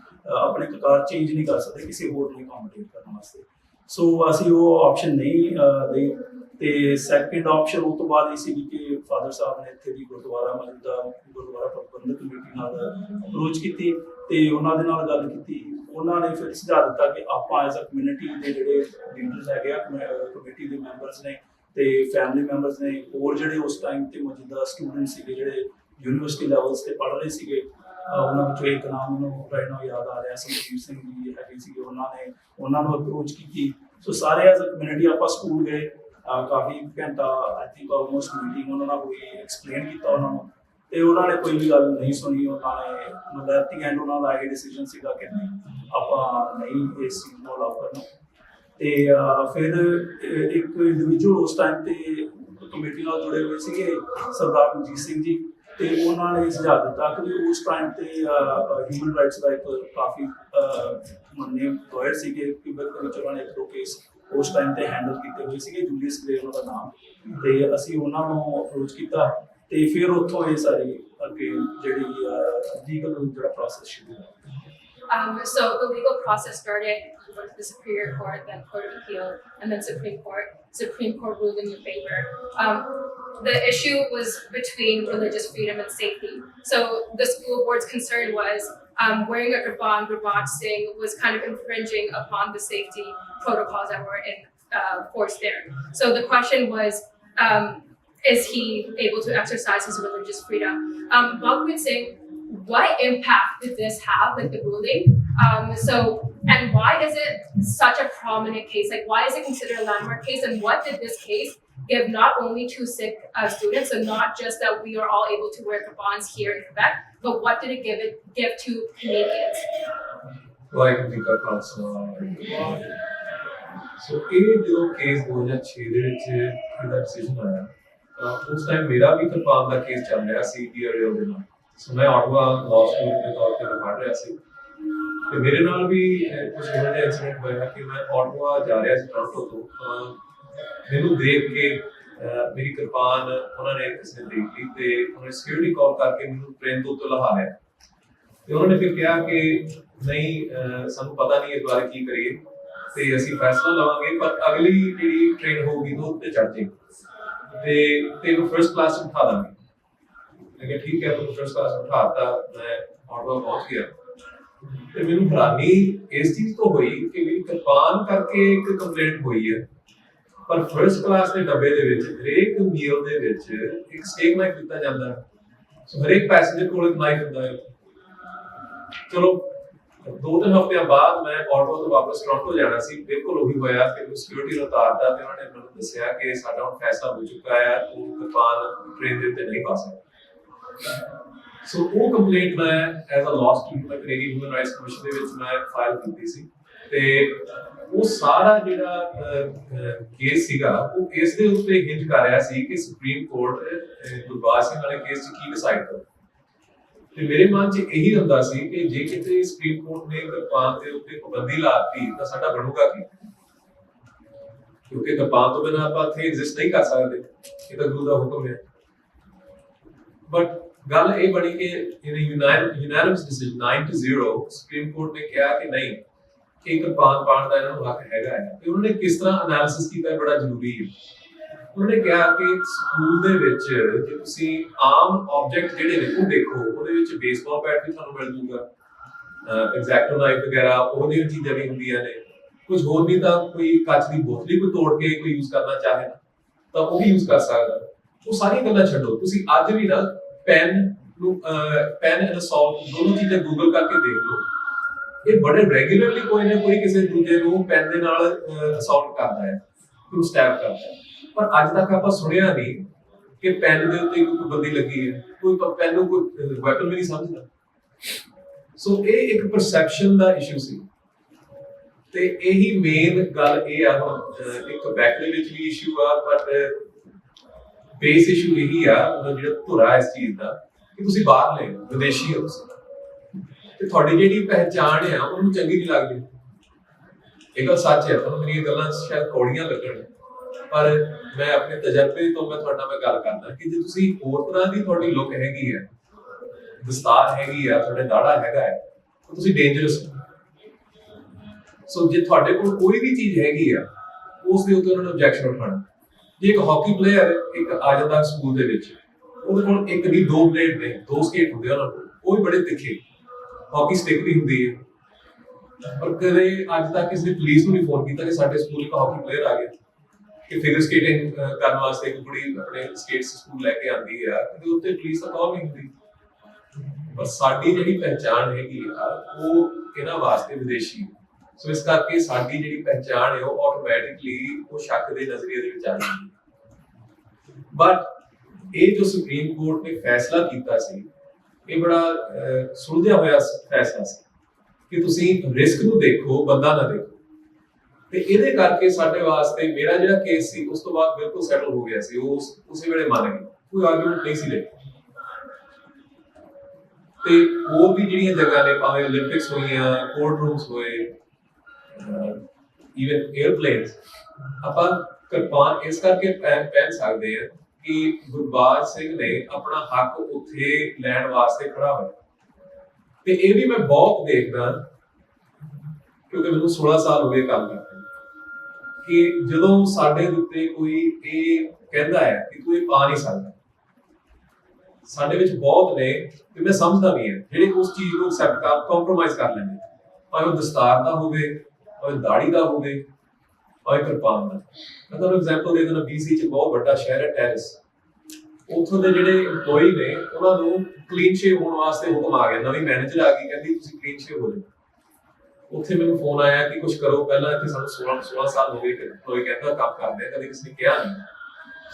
ਆਪਣੇ ਕਕਾਰ ਚੇਂਜ ਨਹੀਂ ਕਰ ਸਕਦੇ ਕਿਸੇ ਹੋਰ ਨੂੰ ਅਕੋਮੋਡੇਟ ਕਰਨ ਵਾਸਤੇ। ਸੋ ਅਸੀਂ ਉਹ ਆਪਸ਼ਨ ਨਹੀਂ ਲਈ, ਤੇ ਸੈਕਿੰਡ ਆਪਸ਼ਨ ਉਹ ਤੋਂ ਬਾਅਦ ਇਹ ਸੀ ਕਿ ਫਾਦਰ ਸਾਹਿਬ ਨੇ ਇੱਥੇ ਦੀ ਮੌਜੂਦਾ ਗੁਰਦੁਆਰਾ ਪ੍ਰਬੰਧਕ ਕਮੇਟੀ ਨਾਲ ਅਪਰੋਚ ਕੀਤੀ, ਤੇ ਉਹਨਾਂ ਦੇ ਨਾਲ ਗੱਲ ਕੀਤੀ। ਉਹਨਾਂ ਨੇ ਫਿਰ ਸੁਝਾਅ ਦਿੱਤਾ ਕਿ ਆਪਾਂ ਐਜ਼ ਅ ਕਮਿਊਨਿਟੀ ਦੇ ਜਿਹੜੇ ਲੀਡਰਸ ਹੈਗੇ ਆ, ਕਮੇਟੀ ਦੇ ਮੈਂਬਰਸ ਨੇ ਤੇ ਫੈਮਿਲੀ ਮੈਂਬਰਸ ਨੇ, ਹੋਰ ਜਿਹੜੇ ਉਸ ਟਾਈਮ ਤੇ ਮੌਜੂਦਾ ਸਟੂਡੈਂਟ ਸੀਗੇ ਜਿਹੜੇ ਯੂਨੀਵਰਸਿਟੀ ਲੈਵਲਸ ਤੇ ਪੜ੍ਹ ਰਹੇ ਸੀਗੇ, ਉਹਨਾਂ ਵਿੱਚੋਂ ਇੱਕ ਨਾਮ ਮੈਨੂੰ ਰਾਈਟ ਨਾਓ ਯਾਦ ਆ ਰਿਹਾ, ਸੰਦੀਪ ਸਿੰਘ ਜੀ ਹੈਗੇ ਸੀਗੇ, ਉਹਨਾਂ ਨੂੰ ਅਪਰੋਚ ਕੀਤੀ। ਸੋ ਸਾਰੇ ਐਜ਼ ਅ ਕਮਿਊਨਿਟੀ ਆਪਾਂ ਸਕੂਲ ਗਏ, ਕਾਫੀ ਘੰਟਾ ਆਈ ਥਿੰਕ ਆਲਮੋਸਟ ਮੀਟਿੰਗ ਉਹਨਾਂ ਨਾਲ ਹੋਈ, ਐਕਸਪਲੇਨ ਕੀਤਾ ਉਹਨਾਂ ਨੂੰ, ਤੇ ਉਹਨਾਂ ਨੇ ਕੋਈ ਵੀ ਗੱਲ ਨਹੀਂ ਸੁਣੀ। ਉਹਨਾਂ ਨੇ ਮਤਲਬ ਐਟ ਦੀ ਐਂਡ ਉਹਨਾਂ ਦਾ ਇਹ ਡਿਸੀਜਨ ਸੀਗਾ ਕਿ ਨਹੀਂ, ਆਪਾਂ ਨਹੀਂ ਇਸ ਚੀਜ਼ ਨੂੰ ਅਲਾਉ ਕਰਨਾ। ਤੇ ਫਿਰ ਇੱਕ ਇੰਡੀਵਿਜੂਅਲ ਉਸ ਟਾਈਮ ਤੇ ਕਮੇਟੀ ਨਾਲ ਜੁੜੇ ਹੋਏ ਸੀਗੇ, ਸਰਦਾਰ ਮਨਜੀਤ ਸਿੰਘ ਜੀ, ਤੇ ਉਹਨਾਂ ਨੇ ਸੁਝਾਅ ਦਿੱਤਾ ਕਿ ਉਸ ਟਾਈਮ ਤੇ ਹਿਊਮਨ ਰਾਈਟਸ ਦਾ ਇੱਕ ਕਾਫੀ ਮੰਨੇ ਲਾਇਰ ਸੀਗੇ, ਕਿ ਉਹਨਾਂ ਨੇ 1-2 ਕੇਸ ਉਸ ਟਾਈਮ ਤੇ ਹੈਂਡਲ ਕੀਤੇ ਹੋਏ ਸੀਗੇ, ਜੂਲੀਅਸ ਗ੍ਰੇ ਉਹਦਾ ਨਾਮ, ਤੇ ਅਸੀਂ ਉਹਨਾਂ ਨੂੰ ਅਪਰੋਚ ਕੀਤਾ ਤੇ ਫਿਰ ਉੱਥੋਂ ਇਹ ਸਾਰੀ ਅੱਗੇ ਜਿਹੜੀ ਲੀਗਲ ਜਿਹੜਾ ਪ੍ਰੋਸੈਸ ਸ਼ੁਰੂ ਹੋਇਆ। So the legal process started with the Superior Court, then Court of Appeal, and then Supreme Court. Supreme Court ruled in your favor. The issue was between religious freedom and safety. So the school board's concern was wearing a kirpan, Gurmat Singh, was kind of infringing upon the safety protocols that were in force there. So the question was, is he able to exercise his religious freedom? Bhagwat Singh, what impact did this have, like the ruling? And why is it such a prominent case? Like, why is it considered a landmark case? And what did this case give not only to Sikh students, so not just that we are all able to wear kirbans here in Quebec, but what did it give to Canadians? Waheguru ji ਕਾ ਖਾਲਸਾ ਵਾਹਿਗੁਰੂ ਜੀ ਕੀ ਫਤਿਹ। ਸੋ ਇਹ ਜਦੋਂ case 2006 ਦੇ ਵਿੱਚ ਇਹਦਾ decision ਆਇਆ ਤਾਂ ਉਸ time ਮੇਰਾ ਵੀ ਕਿਰਪਾਨ ਦਾ ਕੇਸ ਚੱਲ ਰਿਹਾ ਸੀ ਡੀਆਰਐਲ ਦੇ ਨਾਲ। ਸੋ ਮੈਂ ਆਟਵਾ ਲਾਅ ਸਕੂਲ ਦੇ ਤੌਰ ਤੇ ਪੜ੍ਹ ਰਿਹਾ ਸੀ ਤੇ ਮੇਰੇ ਨਾਲ ਵੀ ਕੁਝ ਇਹੋ ਜਿਹਾ ਇੰਸੀਡੈਂਟ ਹੋਇਆ ਕਿ ਮੈਂ ਆਟਵਾ ਜਾ ਰਿਹਾ ਸੀ ਟੋਰਾਂਟੋ ਤੋਂ, ਮੈਨੂੰ ਦੇਖ ਕੇ ਮੇਰੀ ਕਿਰਪਾਨ ਉਹਨਾਂ ਨੇ ਕਿਸੇ ਨੇ ਦੇਖ ਲਈ ਤੇ ਉਹਨਾਂ ਨੇ ਸਿਕਿਉਰਿਟੀ ਕਾਲ ਕਰਕੇ ਮੈਨੂੰ ਟ੍ਰੇਨ ਤੋਂ ਉੱਤੇ ਲਹਾ ਲਿਆ ਤੇ ਉਹਨਾਂ ਨੇ ਫਿਰ ਕਿਹਾ ਕਿ ਨਹੀਂ ਸਾਨੂੰ ਪਤਾ ਨਹੀਂ ਇਸ ਬਾਰੇ ਕੀ ਕਰੀਏ ਤੇ ਅਸੀਂ ਫੈਸਲਾ ਲਵਾਂਗੇ, ਪਰ ਅਗਲੀ ਜਿਹੜੀ ਟ੍ਰੇਨ ਹੋਊਗੀ ਉਹ ਉੱਤੇ ਚੜ੍ਹ ਜਾਏਗੀ ਤੇ ਤੈਨੂੰ ਫਰਸਟ ਕਲਾਸ ਬਿਠਾ ਦਾਂਗੇ। ਮੈਂ ਕਿਹਾ ਠੀਕ ਹੈ, ਤੁਹਾਨੂੰ ਫਰਸਟ ਕਲਾਸ ਬਿਠਾਤਾ। ਮੈਂ ਆਟਵਾ ਪਹੁੰਚ ਗਿਆ ਤੇ ਮੈਨੂੰ ਹੈਰਾਨੀ ਇਸ ਚੀਜ਼ ਤੋਂ ਹੋਈ ਕਿ ਮੇਰੀ ਕਿਰਪਾਨ ਕਰਕੇ ਇੱਕ ਕੰਪਲੇਂਟ ਹੋਈ ਹੈ, ਪਰ ਫਰਸਟ ਕਲਾਸ ਦੇ ਡੱਬੇ ਦੇ ਵਿੱਚ ਹਰੇਕ ਮੀਲ ਦੇ ਵਿੱਚ ਇੱਕ ਸਟੇਕ ਨਾਈਫ ਦਿੱਤਾ ਜਾਂਦਾ ਹੈ। ਸੋ ਹਰੇਕ ਪੈਸੇਂਜਰ ਕੋਲ ਇੱਕ ਨਾਈਫ ਹੁੰਦਾ ਹੈ। ਚਲੋ 2-3 ਹਫ਼ਤਿਆਂ ਬਾਅਦ ਮੈਂ ਆਟੋ ਤੋਂ ਵਾਪਸ ਟੋਰਾਂਟੋ ਜਾਣਾ ਸੀ, ਬਿਲਕੁਲ ਉਹੀ ਹੋਇਆ ਕਿ ਸਿਕਿਉਰਿਟੀ ਨੂੰ ਉਤਾਰਦਾ ਤੇ ਉਹਨਾਂ ਨੇ ਮੈਨੂੰ ਦੱਸਿਆ ਕਿ ਸਾਡਾ ਹੁਣ ਫੈਸਲਾ ਹੋ ਚੁੱਕਾ ਹੈ, ਤੂੰ ਕਿਰਪਾਨ ਟ੍ਰੇਨ ਦੇ ਉੱਤੇ ਨਹੀਂ ਪਾ ਸਕਦਾ। ਸੋ ਉਹ ਕੰਪਲੇਂਟ ਮੈਂ as a law student Canadian human rights commission ਦੇ ਵਿੱਚ ਮੈਂ ਫਾਈਲ ਕੀਤੀ ਸੀ ਤੇ ਉਹ ਸਾਰਾ ਜਿਹੜਾ ਕੇਸ ਸੀਗਾ ਉਹ ਇਸ ਦੇ ਉੱਤੇ ਹਿੰਜ ਕਰ ਰਿਹਾ ਸੀ ਕਿ ਸੁਪਰੀਮ ਕੋਰਟ ਗੁਰਬਾਜ ਸਿੰਘ ਵਾਲੇ ਕੇਸ 'ਚ ਕੀ ਡਿਸਾਈਡ ਕਰੇ। ਤੇ ਮੇਰੇ ਮਨ 'ਚ ਇਹੀ ਹੁੰਦਾ ਸੀ ਕਿ ਜੇ ਕਿਤੇ ਸੁਪਰੀਮ ਕੋਰਟ ਨੇ ਕਿਰਪਾਨ ਦੇ ਉੱਤੇ ਪਾਬੰਦੀ ਲਾਤੀ ਤਾਂ ਸਾਡਾ ਬਣੂਗਾ ਕੀ, ਕਿਉਂਕਿ ਕਿਰਪਾਨ ਤੋਂ ਬਿਨਾਂ ਆਪਾਂ ਇੱਥੇ ਐਗਜ਼ਿਸਟ ਨਹੀਂ ਕਰ ਸਕਦੇ, ਇਹ ਤਾਂ ਗੁਰੂ ਦਾ ਹੁਕਮ ਹੈ। ਬਟ ਗੱਲ ਇਹ ਬਣੀ ਕਿ ਯੂਨੈਨਿਮਸ ਡਿਸੀਜਨ 9-0 ਸੁਪਰੀਮ ਕੋਰਟ ਨੇ ਕਿਹਾ ਕਿ ਨਹੀਂ, ਕਿ ਕਿਰਪਾਨ ਪਾਉਣ ਦਾ ਇਹਨਾਂ ਨੂੰ ਹੱਕ ਹੈਗਾ ਹੈ। ਤੇ ਉਹਨਾਂ ਨੇ ਕਿਸ ਤਰ੍ਹਾਂ ਐਨਾਲਿਸਿਸ ਕੀਤਾ ਬੜਾ ਜ਼ਰੂਰੀ ਹੈ। ਉਹਨਾਂ ਨੇ ਕਿਹਾ ਕਿ ਸਕੂਲ ਦੇ ਵਿੱਚ ਜੇ ਤੁਸੀਂ ਆਮ ਆਬਜੈਕਟ ਜਿਹੜੇ ਨੇ ਉਹ ਦੇਖੋ, ਉਹਦੇ ਵਿੱਚ ਬੇਸਬਾਲ ਬੈਟ ਵੀ ਤੁਹਾਨੂੰ ਮਿਲ ਜੂਗਾ, ਐਗਜ਼ੈਕਟੋ ਨਾਈਫ ਵਗੈਰਾ ਉਹਦੀਆਂ ਚੀਜ਼ਾਂ ਵੀ ਹੁੰਦੀਆਂ ਨੇ, ਕੁਝ ਹੋਰ ਨਹੀਂ ਤਾਂ ਕੋਈ ਕੱਚ ਦੀ ਬੋਤਲ ਕੋਈ ਤੋੜ ਕੇ ਕੋਈ ਯੂਜ਼ ਕਰਨਾ ਚਾਹੇ ਤਾਂ ਉਹ ਵੀ ਯੂਜ਼ ਕਰ ਸਕਦਾ। ਉਹ ਸਾਰੀਆਂ ਗੱਲਾਂ ਛੱਡੋ, ਤੁਸੀਂ ਅੱਜ ਵੀ ਨਾ ਪੈਨ ਐਂਡ ਅਸੌਲਟ ਦੋਨੋਂ ਚੀਜ਼ਾਂ ਗੂਗਲ ਕਰਕੇ ਦੇਖ ਲਓ, ਇਹ ਬੜੇ ਰੈਗੂਲਰਲੀ ਕੋਈ ਨਾ ਕੋਈ ਕਿਸੇ ਦੂਜੇ ਨੂੰ ਪੈਨ ਦੇ ਨਾਲ ਅਸੌਲਟ ਕਰਦਾ ਹੈ, ਉਹਨੂੰ ਸਟੈਪ ਕਰਦਾ ਹੈ। ਪਰ ਅੱਜ ਤੱਕ ਆਪਾਂ ਸੁਣਿਆ ਨਹੀਂ ਕਿ ਪੈਨ ਦੇ ਉੱਤੇ ਕੋਈ ਪਾਬੰਦੀ ਲੱਗੀ ਹੈ, ਕੋਈ ਪੈਨ ਨੂੰ ਕੋਈ ਵੈਪਨ ਵੀ ਨਹੀਂ ਸਮਝਦਾ। ਸੋ ਇਹ ਇੱਕ ਪਰਸੈਪਸ਼ਨ ਦਾ ਇਸ਼ੂ ਸੀ ਤੇ ਇਹੀ ਮੇਨ ਗੱਲ ਇਹ ਆ। ਹੁਣ ਇੱਕ ਬੈਕ ਦੇ ਵਿੱਚ ਵੀ ਇਸ਼ੂ ਆ, ਬਟ ਬੇਸ ਇਸ਼ੂ ਇਹੀ ਆ ਉਹਦਾ ਜਿਹੜਾ ਧੁਰਾ ਇਸ ਚੀਜ਼ ਦਾ ਕਿ ਤੁਸੀਂ ਬਾਹਰ ਲੈ ਵਿਦੇਸ਼ੀ ਹੋ ਤੁਸੀਂ ਤੇ ਤੁਹਾਡੀ ਜਿਹੜੀ ਪਹਿਚਾਣ ਆ ਉਹਨੂੰ ਚੰਗੀ ਨਹੀਂ ਲੱਗਦੀ। ਇਹ ਗੱਲ ਸੱਚ ਹੈ, ਤੁਹਾਨੂੰ ਮੇਰੀਆਂ ਗੱਲਾਂ ਸ਼ਾਇਦ ਕੌੜੀਆਂ ਲੱਗਣ, ਪਰ ਮੈਂ ਆਪਣੇ ਤਜਰਬੇ ਤੋਂ ਮੈਂ ਤੁਹਾਡੇ ਨਾਲ ਗੱਲ ਕਰਦਾ ਕਿ ਜੇ ਤੁਸੀਂ ਹੋਰ ਤਰ੍ਹਾਂ ਦੀ ਤੁਹਾਡੀ ਲੁੱਕ ਹੈਗੀ ਹੈ, ਦਸਤਾਰ ਹੈਗੀ ਆ, ਤੁਹਾਡੇ ਦਾੜਾ ਹੈਗਾ ਹੈ, ਤਾਂ ਤੁਸੀਂ ਡੇਂਜਰਸ ਹੋ। ਸੋ ਜੇ ਤੁਹਾਡੇ ਕੋਲ ਕੋਈ ਵੀ ਚੀਜ਼ ਹੈਗੀ ਆ ਉਸ ਦੇ ਉੱਤੇ ਉਹਨਾਂ ਨੂੰ ਆਬਜੈਕਸ਼ਨ ਉਠਾਉਣਾ। ਜੇ ਇੱਕ ਹਾਕੀ ਪਲੇਅਰ ਇੱਕ ਆ ਜਾਂਦਾ ਸਕੂਲ ਦੇ ਵਿੱਚ, ਉਹਦੇ ਕੋਲ ਇੱਕ ਨਹੀਂ 2 ਬਲੇਡ ਨੇ, 2 ਸਕੇਟ ਹੁੰਦੇ ਉਹਨਾਂ ਕੋਲ, ਉਹ ਵੀ ਬੜੇ ਤਿੱਖੇ, ਹਾਕੀ ਸਟਿਕ ਵੀ ਹੁੰਦੀ ਹੈ। ਪਰ ਕਦੇ ਅੱਜ ਤੱਕ ਕਿਸੇ ਨੇ ਪੁਲਿਸ ਨੂੰ ਨਹੀਂ ਫੋਨ ਕੀਤਾ ਕਿ ਸਾਡੇ ਸਕੂਲ ਇੱਕ ਹਾਕੀ ਪਲੇਅਰ ਆ ਗਿਆ, ਕਿ ਫਿਗਰ ਸਕੇਟਿੰਗ ਕਰਨ ਵਾਸਤੇ ਇੱਕ ਕੁੜੀ ਆਪਣੇ ਸਟੇਟਸ ਸਕੂਲ ਲੈ ਕੇ ਆਉਂਦੀ ਆ, ਤੇ ਉੱਤੇ ਪੁਲਿਸ ਦਾ ਕਾਲ ਨਹੀਂ ਹੁੰਦੀ। ਪਰ ਸਾਡੀ ਜਿਹੜੀ ਪਹਿਚਾਣ ਹੈਗੀ ਆ ਉਹ ਇਹਨਾਂ ਵਾਸਤੇ ਵਿਦੇਸ਼ੀ, ਸੋ ਇਸ ਕਰਕੇ ਸਾਡੀ ਜਿਹੜੀ ਪਹਿਚਾਣ ਹੈ ਉਹ ਆਟੋਮੈਟਿਕਲੀ ਉਹ ਸ਼ੱਕ ਦੇ ਨਜ਼ਰੀਏ ਦੇ ਵਿੱਚ ਆ ਜਾਂਦੀ ਹੈ। ਬਟ ਇਹ ਜੋ ਸੁਪਰੀਮ ਕੋਰਟ ਨੇ ਫੈਸਲਾ ਕੀਤਾ ਸੀ, ਇਹ ਬੜਾ ਸੁਲਝਿਆ ਹੋਇਆ ਫੈਸਲਾ ਸੀ ਕਿ ਤੁਸੀਂ ਰਿਸਕ ਨੂੰ ਦੇਖੋ, ਬੰਦਾ ਨਾ ਦੇਖੋ। ਤੇ ਇਹਦੇ ਕਰਕੇ ਸਾਡੇ ਵਾਸਤੇ ਮੇਰਾ ਜਿਹੜਾ ਕੇਸ ਸੀ ਉਸ ਤੋਂ ਬਾਅਦ ਬਿਲਕੁਲ ਸੈਟਲ ਹੋ ਗਿਆ ਸੀ, ਉਹ ਉਸੇ ਵੇਲੇ ਮੰਨ ਗਏ, ਕੋਈ ਆਰਗੂਮੈਂਟ ਨਹੀਂ ਸੀ ਰਹੇ। ਤੇ ਹੋਰ ਵੀ ਜਿਹੜੀਆਂ ਜਗ੍ਹਾ ਨੇ, ਭਾਵੇਂ ਓਲੰਪਿਕਸ ਹੋਈਆਂ, ਕੋਰਟ ਰੂਮਸ ਹੋਏ, ਈਵਨ 에ਅਰਪਲੇਨਸ ਆਪਾਂ ਕਿਰਪਾਨ ਇਸ ਕਰਕੇ ਪਹਿਨ ਸਕਦੇ ਆ ਕਿ ਗੁਰਬਾਜ ਸਿੰਘ ਨੇ ਆਪਣਾ ਹੱਕ ਉੱਥੇ ਲੈਣ ਵਾਸਤੇ ਖੜਾ ਹੋਇਆ। ਤੇ ਇਹ ਵੀ ਮੈਂ ਬਹੁਤ ਦੇਖਦਾ ਕਿਉਂਕਿ ਮੈਨੂੰ 16 ਸਾਲ ਹੋ ਗਏ ਕੰਮ ਕਰਦੇ ਕਿ ਜਦੋਂ ਸਾਡੇ ਉੱਤੇ ਕੋਈ ਇਹ ਕਹਿੰਦਾ ਹੈ ਕਿ ਤੂੰ ਇਹ ਪਾ ਨਹੀਂ ਸਕਦਾ, ਸਾਡੇ ਵਿੱਚ ਬਹੁਤ ਨੇ ਤੇ ਮੈਂ ਸਮਝਦਾ ਵੀ ਹਾਂ ਜਿਹੜੇ ਉਸ ਚੀਜ਼ ਨੂੰ ਐਕਸੈਪਟ ਕਰ ਕੰਪਰੋਮਾਈਜ਼ ਕਰ ਲੈਂਦੇ, ਭਾਵੇਂ ਉਹ ਦਸਤਾਰ ਦਾ ਹੋਵੇ, ਭਾਵੇਂ ਦਾੜੀ ਦਾ ਹੋਵੇ, ਭਾਵੇਂ ਕਿਰਪਾਨ ਦਾ। ਮੈਂ ਤੁਹਾਨੂੰ ਐਗਜ਼ਾਮਪਲ ਦੇ ਦਿੰਦਾ, BC ਚ ਬਹੁਤ ਵੱਡਾ ਸ਼ਹਿਰ ਹੈ ਟੈਰਿਸ, ਉੱਥੋਂ ਦੇ ਜਿਹੜੇ EMPLOYE ਨੇ ਉਹਨਾਂ ਨੂੰ ਕਲੀਨ ਸ਼ੇਵ ਹੋਣ ਵਾਸਤੇ ਹੁਕਮ ਆ ਗਿਆ, ਨਵੀਂ ਮੈਨੇਜਰ ਆ ਗਈ ਕਹਿੰਦੀ ਤੁਸੀਂ ਕਲੀਨ ਸ਼ੇਵ ਹੋ ਜਾਓ। ਉੱਥੇ ਮੈਨੂੰ ਫੋਨ ਆਇਆ ਕਿ ਕੁਝ ਕਰੋ, ਪਹਿਲਾਂ ਇੱਥੇ ਸਾਨੂੰ 16 ਸਾਲ ਹੋ ਗਏ ਕਿ EMPLOYE ਕਹਿੰਦਾ ਕੰਮ ਕਰਦੇ ਆ, ਕਦੇ ਕਿਸੇ ਨੇ ਕਿਹਾ ਨਹੀਂ।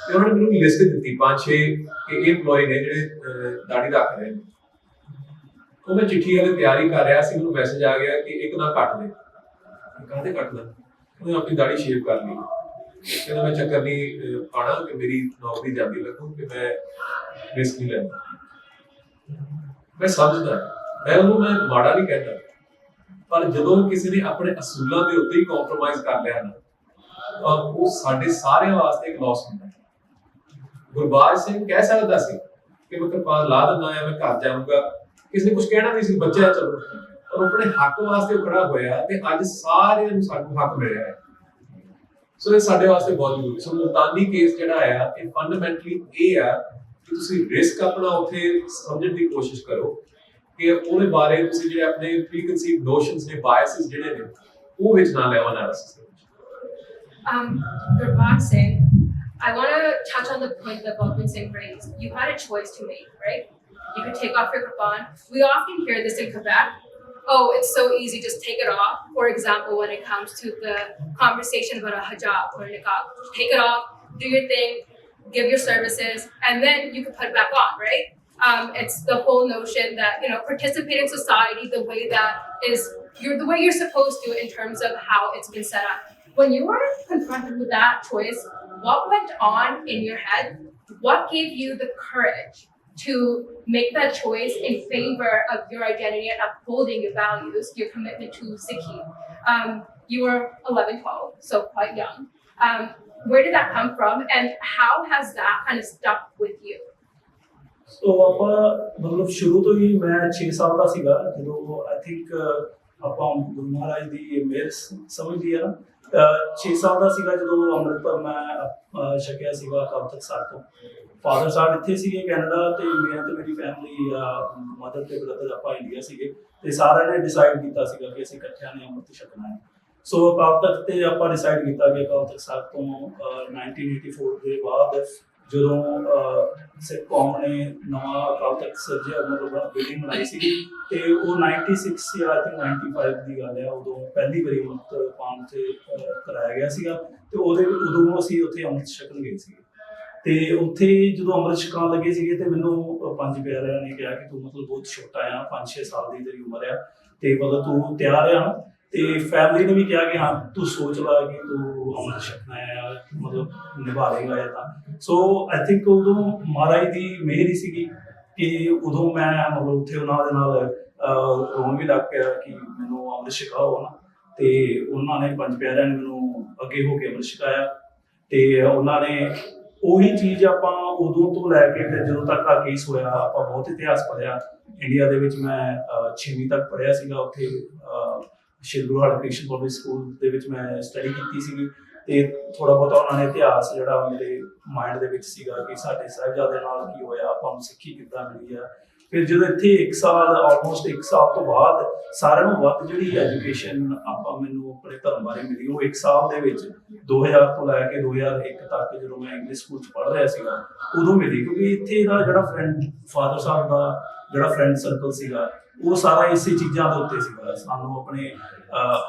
ਤੇ ਉਹਨਾਂ ਨੇ ਮੈਨੂੰ ਲਿਸਟ ਦਿੱਤੀ 5-6 ਕਿ ਇਹ EMPLOYE ਨੇ ਜਿਹੜੇ ਦਾੜੀ ਰੱਖ ਰਹੇ ਨੇ। ਉਹ ਮੈਂ ਚਿੱਠੀ ਵਾਲੇ ਤਿਆਰੀ ਕਰ ਰਿਹਾ ਸੀ, ਮੈਨੂੰ ਮੈਸੇਜ ਆ ਗਿਆ ਕਿ ਇੱਕ ਨਾ ਕੱਟ ਦੇ। ਕਾਹਦੇ ਕੱਟਦਾ? ਉਹਨੇ ਆਪਣੀ ਦਾੜੀ ਸ਼ੇਵ ਕਰ ਲਈ। ਕਹਿੰਦਾ ਮੈਂ ਚੱਕਰ ਨਹੀਂ ਪਾਣਾ ਕਿ ਮੇਰੀ ਨੌਕਰੀ ਜਾਂਦੀ ਲੱਗੂ ਕਿ ਮੈਂ ਰਿਸਕ ਨਹੀਂ ਲੈਂਦਾ। ਮੈਂ ਸਮਝਦਾ, ਮੈਂ ਉਹਨੂੰ ਮੈਂ ਮਾੜਾ ਨਹੀਂ ਕਹਿੰਦਾ, ਪਰ ਜਦੋਂ ਕਿਸੇ ਨੇ ਆਪਣੇ ਅਸੂਲਾਂ ਦੇ ਉੱਤੇ ਹੀ ਕੰਪਰੋਮਾਈਜ਼ ਕਰ ਲਿਆ ਨਾ ਤਾਂ ਉਹ ਸਾਡੇ ਸਾਰਿਆਂ ਵਾਸਤੇ ਇੱਕ ਲਾਸ ਹੁੰਦਾ। ਗੁਰਬਾਜ ਸਿੰਘ ਕਹਿ ਸਕਦਾ ਸੀ ਕਿ ਮੈਂ ਕਿਰਪਾਨ ਲਾ ਦਿੰਦਾ ਆ, ਮੈਂ ਘਰ ਜਾਊਂਗਾ, ਕਿਸੇ ਨੇ ਕੁਝ ਕਹਿਣਾ ਨਹੀਂ ਸੀ, ਬੱਚਾ ਚਲੋ, ਪਰ ਆਪਣੇ ਹੱਕ ਵਾਸਤੇ ਖੜਾ ਹੋਇਆ ਤੇ ਅੱਜ ਸਾਰਿਆਂ ਨੂੰ ਸਾਨੂੰ ਹੱਕ ਮਿਲਿਆ ਹੈ। ਸੋ ਇਹ ਸਾਡੇ ਵਾਸਤੇ ਬਹੁਤ ਜ਼ਰੂਰੀ। ਸੋ ਮੁਲਤਾਨੀ ਕੇਸ ਜਿਹੜਾ ਆ ਇਹ ਫੰਡਾਮੈਂਟਲੀ ਇਹ ਆ ਕਿ ਤੁਸੀਂ ਰਿਸਕ ਆਪਣਾ ਉੱਥੇ ਸਮਝਣ ਦੀ ਕੋਸ਼ਿਸ਼ ਕਰੋ ਕਿ ਉਹਦੇ ਬਾਰੇ ਤੁਸੀਂ ਜਿਹੜੇ ਆਪਣੇ ਪ੍ਰੀਕਨਸੀਵ ਨੋਸ਼ਨਸ ਨੇ, ਬਾਇਸਿਸ ਜਿਹੜੇ ਨੇ ਉਹ ਵਿੱਚ ਨਾ ਲਿਆਓ ਐਨਾਲਿਸਿਸ ਦੇ ਵਿੱਚ। Gurbaj Singh, I want to touch on the point that Balwant Singh raised. You had a choice to make, right? You could take off your kirpan. We often hear this in Quebec. Oh, it's so easy, just take it off. For example, when it comes to the conversation about a hijab or a niqab, take it off, do your thing, give your services, and then you can put it back on, right? It's the whole notion that, you know, participate in society the way that is the way you're supposed to in terms of how it's been set up. When you were confronted with that choice, what went on in your head? What gave you the courage to make that choice in favor of your identity and upholding your values, your commitment to Sikhi? You were 11, 12, so quite young. Where did that come from, and how has that kind of stuck with you? ਸੋ ਆਪਾਂ ਮਤਲਬ ਸ਼ੁਰੂ ਤੋਂ ਹੀ ਮੈਂ 6 ਸਾਲ ਦਾ ਸੀਗਾ ਜਦੋਂ I think ਆਪਾਂ ਗੁਰੂ ਮਹਾਰਾਜ ਦੀ ਮਿਹਰ ਸਮਝਦੀ ਆ ਨਾ, 6 ਸਾਲ ਦਾ ਸੀਗਾ ਜਦੋਂ ਅੰਮ੍ਰਿਤ ਮੈਂ ਛਕਿਆ ਸੀਗਾ ਅਕਾਲ ਤਖਤ ਸਾਹਿਬ ਤੋਂ। ਫਾਦਰ ਸਾਹਿਬ ਇੱਥੇ ਸੀਗੇ ਕੈਨੇਡਾ ਤੇ ਮੈਂ ਤੇ ਮੇਰੀ ਫੈਮਿਲੀ ਮਦਰ ਤੇ ਬ੍ਰਦਰ ਆਪਾਂ ਇੰਡੀਆ ਸੀਗੇ ਤੇ ਸਾਰਿਆਂ ਨੇ ਡਿਸਾਈਡ ਕੀਤਾ ਸੀਗਾ ਕਿ ਅਸੀਂ ਇਕੱਠਿਆਂ ਨੇ ਅੰਮ੍ਰਿਤ ਛਕਣਾ ਹੈ। ਸੋ ਅਕਾਲ ਤਖਤ ਤੇ ਆਪਾਂ ਡਿਸਾਈਡ ਕੀਤਾ ਕਿ ਅਕਾਲ ਤਖਤ ਸਾਹਿਬ ਤੋਂ 1984 ਦੇ ਬਾਅਦ ਜਦੋਂ ਸਿੱਖ ਕੌਮ ਨੇ ਨਵਾਂ ਅਕਾਲ ਤਖਤ ਸਿਰਜਿਆ, ਮਤਲਬ ਬਿਲਡਿੰਗ ਬਣਾਈ ਸੀਗੀ ਤੇ ਉਹ 96 ਜਾਂ ਆਈ ਥਿੰਕ 95 ਦੀ ਗੱਲ ਹੈ, ਉਦੋਂ ਪਹਿਲੀ ਵਾਰੀ ਅੰਮ੍ਰਿਤ ਪਾਣ ਤੇ ਕਰਾਇਆ ਗਿਆ ਸੀਗਾ ਤੇ ਉਦੋਂ ਅਸੀਂ ਉੱਥੇ ਅੰਮ੍ਰਿਤ ਛਕਣ ਗਏ ਸੀਗੇ। ਤੇ ਉੱਥੇ ਜਦੋਂ ਅੰਮ੍ਰਿਤ ਛਕਾਉਣ ਲੱਗੇ ਸੀਗੇ ਤੇ ਮੈਨੂੰ ਪੰਜ ਪਿਆਰਿਆਂ ਨੇ ਕਿਹਾ ਕਿ ਤੂੰ ਮਤਲਬ ਬਹੁਤ ਛੋਟਾ ਆ, 5-6 ਸਾਲ ਦੀ ਤੇਰੀ ਉਮਰ ਆ ਤੇ ਮਤਲਬ ਤੂੰ ਤਿਆਰ ਆ। ਤੇ ਫੈਮਿਲੀ ਨੇ ਵੀ ਕਿਹਾ ਕਿ ਹਾਂ ਤੂੰ ਸੋਚ ਲਾ ਕਿ ਤੂੰ ਅੰਮ੍ਰਿਤ ਛਕਣਾ ਹੈ, ਮਤਲਬ ਨਿਭਾ ਲੇਗਾ ਜਾਂ ਤਾਂ। ਸੋ ਆਈ ਥਿੰਕ ਉਦੋਂ ਮਹਾਰਾਜ ਦੀ ਮਿਹਰ ਹੀ ਸੀਗੀ ਕਿ ਉਦੋਂ ਮੈਂ ਮਤਲਬ ਉੱਥੇ ਉਹਨਾਂ ਦੇ ਨਾਲ ਰੋਣ ਵੀ ਲੱਗ ਪਿਆ ਕਿ ਮੈਨੂੰ ਅੰਮ੍ਰਿਤ ਛਕਾਓ ਨਾ। ਤੇ ਉਹਨਾਂ ਨੇ ਪੰਜ ਪਿਆਰਿਆਂ ਨੇ ਮੈਨੂੰ ਅੱਗੇ ਹੋ ਕੇ ਅੰਮ੍ਰਿਤ ਛਕਾਇਆ ਤੇ ਉਹਨਾਂ ਨੇ ਉਹੀ ਚੀਜ਼ ਆਪਾਂ ਉਦੋਂ ਤੋਂ ਲੈ ਕੇ ਫਿਰ ਜਦੋਂ ਤੱਕ ਆ ਕੇਸ ਹੋਇਆ ਆਪਾਂ ਬਹੁਤ ਇਤਿਹਾਸ ਪੜ੍ਹਿਆ। ਇੰਡੀਆ ਦੇ ਵਿੱਚ ਮੈਂ 6ਵੀਂ ਤੱਕ ਪੜ੍ਹਿਆ ਸੀਗਾ, ਉੱਥੇ ਸ਼੍ਰੀ ਗੁਰੂ ਹਰਕ੍ਰਿਸ਼ਨ ਪਬਲਿਕ ਸਕੂਲ ਦੇ ਵਿੱਚ ਮੈਂ ਸਟੱਡੀ ਕੀਤੀ ਸੀਗੀ ਤੇ ਥੋੜਾ ਬਹੁਤਾ ਉਹਨਾਂ ਨੇ ਇਤਿਹਾਸ ਜਿਹੜਾ ਮੇਰੇ ਮਾਈਂਡ ਦੇ ਵਿੱਚ ਸੀਗਾ ਕਿ ਸਾਡੇ ਸਾਹਿਬਜ਼ਾਦੇ ਨਾਲ ਕੀ ਹੋਇਆ, ਆਪਾਂ ਨੂੰ ਸਿੱਖੀ ਕਿੱਦਾਂ ਮਿਲੀ ਆ। ਫਿਰ ਜਦੋਂ ਇੱਥੇ 1 ਸਾਲ ਆਲਮੋਸਟ 1 ਸਾਲ ਤੋਂ ਬਾਅਦ ਸਾਰਿਆਂ ਨੂੰ ਵੱਧ ਜਿਹੜੀ ਐਜੂਕੇਸ਼ਨ ਮੈਨੂੰ ਆਪਣੇ ਧਰਮ ਬਾਰੇ ਮਿਲੀ ਉਹ 1 ਸਾਲ ਦੇ ਵਿੱਚ 2000 ਤੋਂ ਲੈ ਕੇ 2001 ਤੱਕ ਜਦੋਂ ਮੈਂ ਇੰਗਲਿਸ਼ ਸਕੂਲ 'ਚ ਪੜ੍ਹ ਰਿਹਾ ਸੀਗਾ ਉਦੋਂ ਮਿਲੀ। ਕਿਉਂਕਿ ਇੱਥੇ ਦਾ ਜਿਹੜਾ ਫਾਦਰ ਸਾਹਿਬ ਦਾ ਜਿਹੜਾ ਫਰੈਂਡ ਸਰਕਲ ਸੀਗਾ ਉਹ ਸਾਰਾ ਇਸੇ ਚੀਜ਼ਾਂ ਦੇ ਉੱਤੇ ਸੀਗਾ। ਸਾਨੂੰ ਆਪਣੇ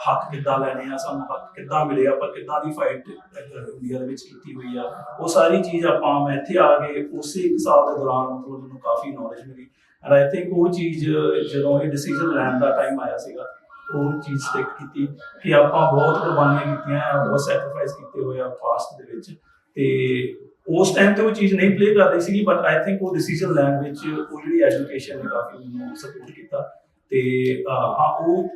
ਹੱਕ ਕਿੱਦਾਂ ਲੈਣੇ ਆ, ਸਾਨੂੰ ਹੱਕ ਕਿੱਦਾਂ ਮਿਲੇ, ਆਪਾਂ ਕਿੱਦਾਂ ਦੀ ਫਾਈਟ ਇੰਡੀਆ ਦੇ ਵਿੱਚ ਕੀਤੀ ਹੋਈ ਆ, ਉਹ ਸਾਰੀ ਚੀਜ਼ ਮੈਂ ਇੱਥੇ ਆ ਕੇ ਉਸੇ 1 ਸਾਲ ਦੇ ਦੌਰਾਨ ਮਤਲਬ ਮੈਨੂੰ ਕਾਫੀ ਨੌਲੇਜ ਮਿਲੀ। ਐਂਡ ਆਈ ਥਿੰਕ ਉਹ ਚੀਜ਼ ਜਦੋਂ ਇਹ ਡਿਸੀਜ਼ਨ ਲੈਣ ਦਾ ਟਾਈਮ ਆਇਆ ਸੀਗਾ ਉਹ ਚੀਜ਼ ਸਟਿਕ ਕੀਤੀ ਕਿ ਆਪਾਂ ਬਹੁਤ ਕੁਰਬਾਨੀਆਂ ਕੀਤੀਆਂ, ਬਹੁਤ ਸੈਕਰੀਫਾਈਸ ਕੀਤੇ ਹੋਏ ਆ ਪਾਸਟ ਦੇ ਵਿੱਚ। ਤੇ ਉਸ ਟਾਈਮ ਤੇ ਉਹ ਚੀਜ਼ ਨਹੀਂ ਪਲੇ ਕਰ ਰਹੀ ਸੀਗੀ ਬਟ ਆਈ ਥਿੰਕ ਉਹ ਡਿਸੀਜ਼ਨ ਲੈਣ ਵਿੱਚ ਉਹ ਜਿਹੜੀ ਐਜੂਕੇਸ਼ਨ ਨੇ ਕਾਫੀ ਮੈਨੂੰ ਸਪੋਰਟ ਕੀਤਾ। ਤੇ ਹਾਂ ਉਹ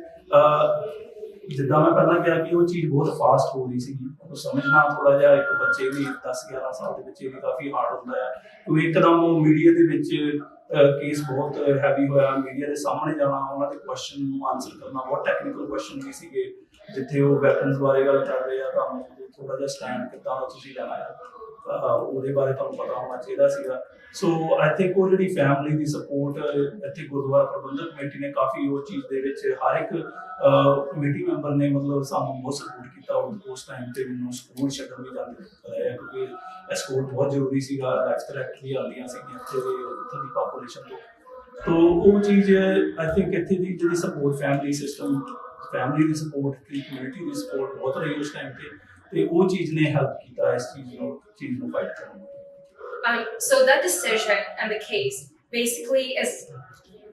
ਜਿੱਦਾਂ ਮੈਂ ਪਹਿਲਾਂ ਕਿਹਾ ਕਿ ਉਹ ਚੀਜ਼ ਬਹੁਤ ਫਾਸਟ ਹੋ ਰਹੀ ਸੀਗੀ, ਉਹ ਸਮਝਣਾ ਥੋੜਾ ਜਿਹਾ ਇੱਕ ਬੱਚੇ ਦੀ 10-11 ਸਾਲ ਦੇ ਬੱਚੇ ਲਈ ਕਾਫੀ ਹਾਰਡ ਹੁੰਦਾ ਹੈ, ਕਿਉਂਕਿ ਇੱਕਦਮ ਉਹ ਮੀਡੀਆ ਦੇ ਵਿੱਚ ਕੇਸ ਬਹੁਤ ਹੈਵੀ ਹੋਇਆ, ਮੀਡੀਆ ਦੇ ਸਾਹਮਣੇ ਜਾਣਾ, ਉਹਨਾਂ ਦੇ ਕੁਐਸਚਨ ਨੂੰ ਆਨਸਰ ਕਰਨਾ, ਬਹੁਤ ਟੈਕਨੀਕਲ ਕੁਐਸਚਨ ਵੀ ਸੀਗੇ, ਜਿੱਥੇ ਉਹ ਵੈਪਨਸ ਬਾਰੇ ਗੱਲ ਕਰ ਰਹੇ ਆ, ਤੁਹਾਨੂੰ ਥੋੜਾ ਜਿਹਾ ਸਟੈਂਡ ਕਿੱਦਾਂ ਦਾ ਤੁਸੀਂ ਲੈਣਾ ਹੈ ਉਹਦੇ ਬਾਰੇ ਤੁਹਾਨੂੰ ਪਤਾ ਹੋਣਾ ਚਾਹੀਦਾ ਸੀਗਾ। ਸੋ ਆਈ ਥਿੰਕ ਉਹ ਜਿਹੜੀ ਫੈਮਿਲੀ ਦੀ ਸਪੋਰਟ ਇੱਥੇ ਗੁਰਦੁਆਰਾ ਪ੍ਰਬੰਧਕ ਕਮੇਟੀ ਨੇ ਕਾਫੀ ਉਹ ਚੀਜ਼ ਦੇ ਵਿੱਚ ਹਰ ਇੱਕ ਕਮੇਟੀ ਮੈਂਬਰ ਨੇ ਮਤਲਬ ਸਾਨੂੰ ਬਹੁਤ ਸਪੋਰਟ ਕੀਤਾ। ਉਸ ਟਾਈਮ ਤੇ ਮੈਨੂੰ ਸਕੂਲ ਛੱਡਣ ਵੀ ਜਾਂਦੇ ਰਹੇ, ਕਿਉਂਕਿ ਇਹ ਸਕੂਲ ਬਹੁਤ ਜ਼ਰੂਰੀ ਸੀਗਾ, ਲਾਈਫ ਕਰੈਕਟ ਵੀ ਆਉਂਦੀਆਂ ਸੀਗੀਆਂ ਇੱਥੇ ਦੀ ਪਾਪੂਲੇਸ਼ਨ ਤੋਂ। ਤੋ ਉਹ ਚੀਜ਼ ਆਈ ਥਿੰਕ ਇੱਥੇ ਦੀ ਜਿਹੜੀ ਸਪੋਰਟ ਫੈਮਿਲੀ ਸਿਸਟਮ, ਫੈਮਿਲੀ ਦੀ ਸਪੋਰਟ ਤੇ ਕਮਿਊਨਿਟੀ ਦੀ ਸਪੋਰਟ ਬਹੁਤ ਰਹੀ ਉਸ ਟਾਈਮ ਤੇ ਉਹ ਚੀਜ਼ ਨੇ ਹੈਲਪ ਕੀਤਾ ਇਸ ਚੀਜ਼ ਨੂੰ ਫਾਈਟ ਕਰਨ ਨੂੰ। So that decision and the case basically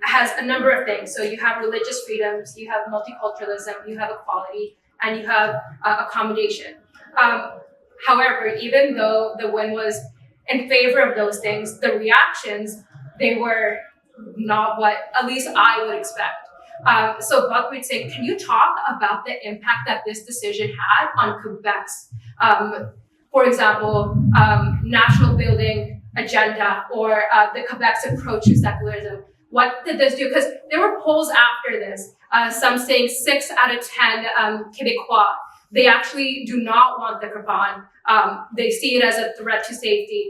has a number of things. So you have religious freedoms, you have multiculturalism, you have equality, and you have accommodation. However, even though the win was in favor of those things, the reactions, they were not what at least I would expect. So Buckwheat Singh, can you talk about the impact that this decision had on Quebec's, for example, national building agenda or the Quebec's approach to secularism? What did this do? Because there were polls after this, some saying 6 out of 10 Quebecois, they actually do not want the Quran. They see it as a threat to safety.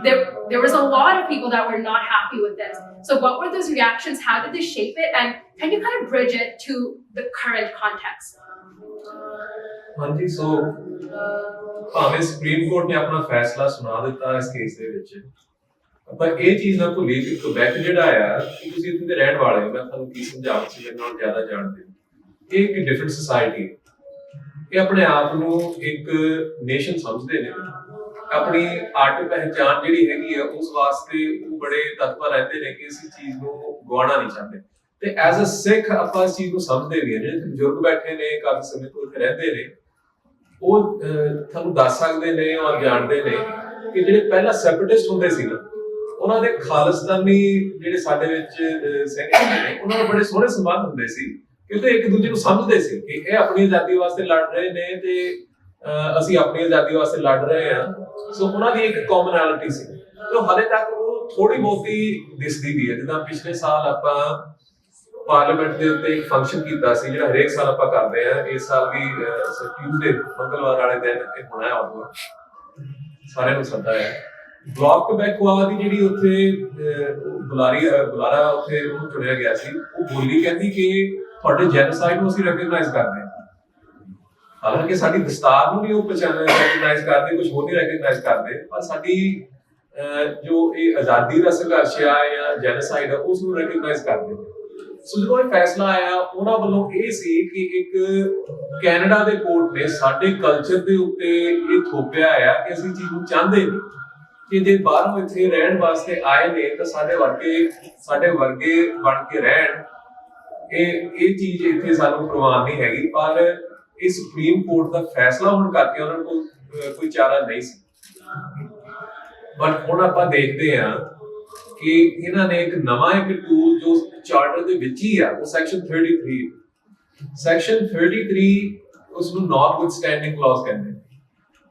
There was a lot of people that were not happy with this. So what were those reactions? How did this shape it? And can you kind of bridge it to the current context? ਹਾਂਜੀ, ਸੋ ਭਾਵੇਂ supreme court ਨੇ ਆਪਣਾ ਫੈਸਲਾ ਸੁਣਾ ਦਿੱਤਾ ਇਸ case ਦੇ ਵਿੱਚ, ਆਪਾਂ ਇਹ ਚੀਜ਼ ਨਾ ਭੁੱਲੀਏ ਕਿ ਕੁਬੈਕ ਜਿਹੜਾ ਆ, ਕਿ ਤੁਸੀਂ ਇੱਥੇ ਦੇ ਰਹਿਣ ਵਾਲੇ ਹੋ, ਮੈਂ ਤੁਹਾਨੂੰ ਕੀ ਸਮਝਾਵਾਂ, ਤੁਸੀਂ ਮੇਰੇ ਨਾਲ ਜ਼ਿਆਦਾ ਜਾਣਦੇ ਹੋ, ਇਹ ਇੱਕ ਡਿਫਰੈਂਟ ਸੋਸਾਇਟੀ, ਇਹ ਆਪਣੇ ਆਪ ਨੂੰ ਇੱਕ ਨੇਸ਼ਨ ਸਮਝਦੇ ਨੇ, ਆਪਣੀ ਆਰਟ ਪਹਿਚਾਣ ਜਿਹੜੀ ਹੈਗੀ ਆ ਉਸ ਵਾਸਤੇ ਉਹ ਬੜੇ ਤਤਪਰ ਰਹਿੰਦੇ ਨੇ ਕਿ ਇਸ ਚੀਜ਼ ਨੂੰ ਗਵਾਉਣਾ ਨਹੀਂ ਚਾਹੁੰਦੇ। ਤੇ ਐਜ਼ ਅ ਸਿੱਖ ਆਪਾਂ ਇਸ ਚੀਜ਼ ਨੂੰ ਸਮਝਦੇ ਵੀ ਹਾਂ, ਜਿਹੜੇ ਬਜ਼ੁਰਗ ਬੈਠੇ ਨੇ ਕਾਫੀ ਸਮੇਂ ਤੋਂ ਇੱਥੇ ਰਹਿੰਦੇ ਨੇ, ਉਹ ਤੁਹਾਨੂੰ ਦੱਸ ਸਕਦੇ ਨੇ ਔਰ ਜਾਣਦੇ ਨੇ ਕਿ ਜਿਹੜੇ ਪਹਿਲਾਂ ਸੈਪਰੇਟਿਸਟ ਹੁੰਦੇ ਸੀ ਨਾ, ਉਹਨਾਂ ਦੇ ਖਾਲਿਸਤਾਨੀ ਜਿਹੜੇ ਸਾਡੇ ਵਿੱਚ ਸਿੰਘ ਨੇ, ਉਹਨਾਂ ਨਾਲ ਬੜੇ ਸੋਹਣੇ ਸੰਬੰਧ ਹੁੰਦੇ ਸੀ, ਕਿਉਂਕਿ ਇੱਕ ਦੂਜੇ ਨੂੰ ਸਮਝਦੇ ਸੀ ਕਿ ਇਹ ਆਪਣੀ ਆਜ਼ਾਦੀ ਵਾਸਤੇ ਲੜ ਰਹੇ ਨੇ ਤੇ ਅਸੀਂ ਆਪਣੀ ਆਜ਼ਾਦੀ ਵਾਸਤੇ ਲੜ ਰਹੇ ਹਾਂ। ਸੋ ਉਹਨਾਂ ਦੀ ਇੱਕ ਕਾਮਨੈਲਿਟੀ ਸੀ, ਤੇ ਹਾਲੇ ਤੱਕ ਉਹ ਥੋੜੀ ਬਹੁਤੀ ਦਿਸਦੀ ਵੀ ਹੈ। ਜਿੱਦਾਂ ਪਿਛਲੇ ਸਾਲ ਆਪਾਂ ਪਾਰਲੀਮੈਂਟ ਦੇ ਉੱਤੇ ਇੱਕ ਫੰਕਸ਼ਨ ਕੀਤਾ ਸੀ, ਜਿਹੜਾ ਹਰੇਕ ਸਾਲ ਆਪਾਂ ਕਰਦੇ ਆ, ਇਸ ਸਾਲ ਵੀ ਟਿਊਜ਼ਡੇ ਮੰਗਲਵਾਰ ਵਾਲੇ ਦਿਨ ਇਹ ਹੋਣਾ ਹੈ, ਉਹ ਸਾਰਿਆਂ ਨੂੰ ਸੱਦਾ ਹੈ। ਬਲਾਕ ਕੁਬੈਕਵਾ ਦੀ ਜਿਹੜੀ ਉੱਥੇ ਬੁਲਾਰਾ ਉੱਥੇ ਉਹਨੂੰ ਚੁਣਿਆ ਗਿਆ ਸੀ, ਉਹ ਬੋਲੀ ਕਹਿੰਦੀ ਕਿ ਤੁਹਾਡੇ ਜੈਨੋਸਾਈਡ ਨੂੰ ਅਸੀਂ ਰੈਕਗਨਾਈਜ਼ ਕਰਦੇ ਹਾਂ। ਹਾਲਾਂਕਿ ਸਾਡੀ ਦਸਤਾਰ ਨੂੰ ਵੀ ਉਹ ਰੈਕਗਨਾਈਜ਼ ਕਰਦੇ, ਕੁਝ ਹੋਰ ਨਹੀਂ ਰੈਕਗਨਾਈਜ਼ ਕਰਦੇ, ਪਰ ਸਾਡੀ ਜੋ ਇਹ ਆਜ਼ਾਦੀ ਦਾ ਸੰਘਰਸ਼ ਆ ਜਾਂ ਜੈਨੋਸਾਈਡ ਆ, ਉਸ ਨੂੰ ਰੈਕਗਨਾਈਜ਼ ਕਰਦੇ। ਸੋ ਜਦੋਂ ਇਹ ਫੈਸਲਾ ਆਇਆ, ਉਹਨਾਂ ਵੱਲੋਂ ਇਹ ਸੀ ਕਿ ਇੱਕ ਕੈਨੇਡਾ ਦੇ ਕੋਰਟ ਨੇ ਸਾਡੇ ਕਲਚਰ ਦੇ ਉੱਤੇ ਇਹ ਥੋਪਿਆ ਆ ਕਿ ਅਸੀਂ ਚੀਜ਼ ਨੂੰ ਚਾਹੁੰਦੇ ਨਹੀਂ ਕਿ ਜੇ ਬਾਹਰੋਂ ਇੱਥੇ ਰਹਿਣ ਵਾਸਤੇ ਆਏ ਨੇ ਤਾਂ ਸਾਡੇ ਵਰਗੇ ਬਣ ਕੇ ਰਹਿਣ। ਇਹ ਚੀਜ਼ ਇੱਥੇ ਸਾਨੂੰ ਪ੍ਰਵਾਨ ਨਹੀਂ ਹੈਗੀ, ਪਰ ਇਹ ਸੁਪਰੀਮ ਕੋਰਟ ਦਾ ਫੈਸਲਾ ਹੋਣ ਕਰਕੇ ਉਹਨਾਂ ਕੋਲ ਕੋਈ ਚਾਰਾ ਨਹੀਂ ਸੀ। ਬਟ ਹੁਣ ਆਪਾਂ ਦੇਖਦੇ ਹਾਂ ਕਿ ਇਹਨਾਂ ਨੇ ਇੱਕ ਨਵਾਂ ਟੂਲ ਜੋ ਚਾਰਟਰ ਦੇ ਵਿੱਚ ਹੀ ਆ, ਉਹ ਸੈਕਸ਼ਨ 33 ਉਸ ਨੂੰ ਨੌਟਵਿਥਸਟੈਂਡਿੰਗ ਕਲੌਜ਼ ਕਹਿੰਦੇ ਨੇ।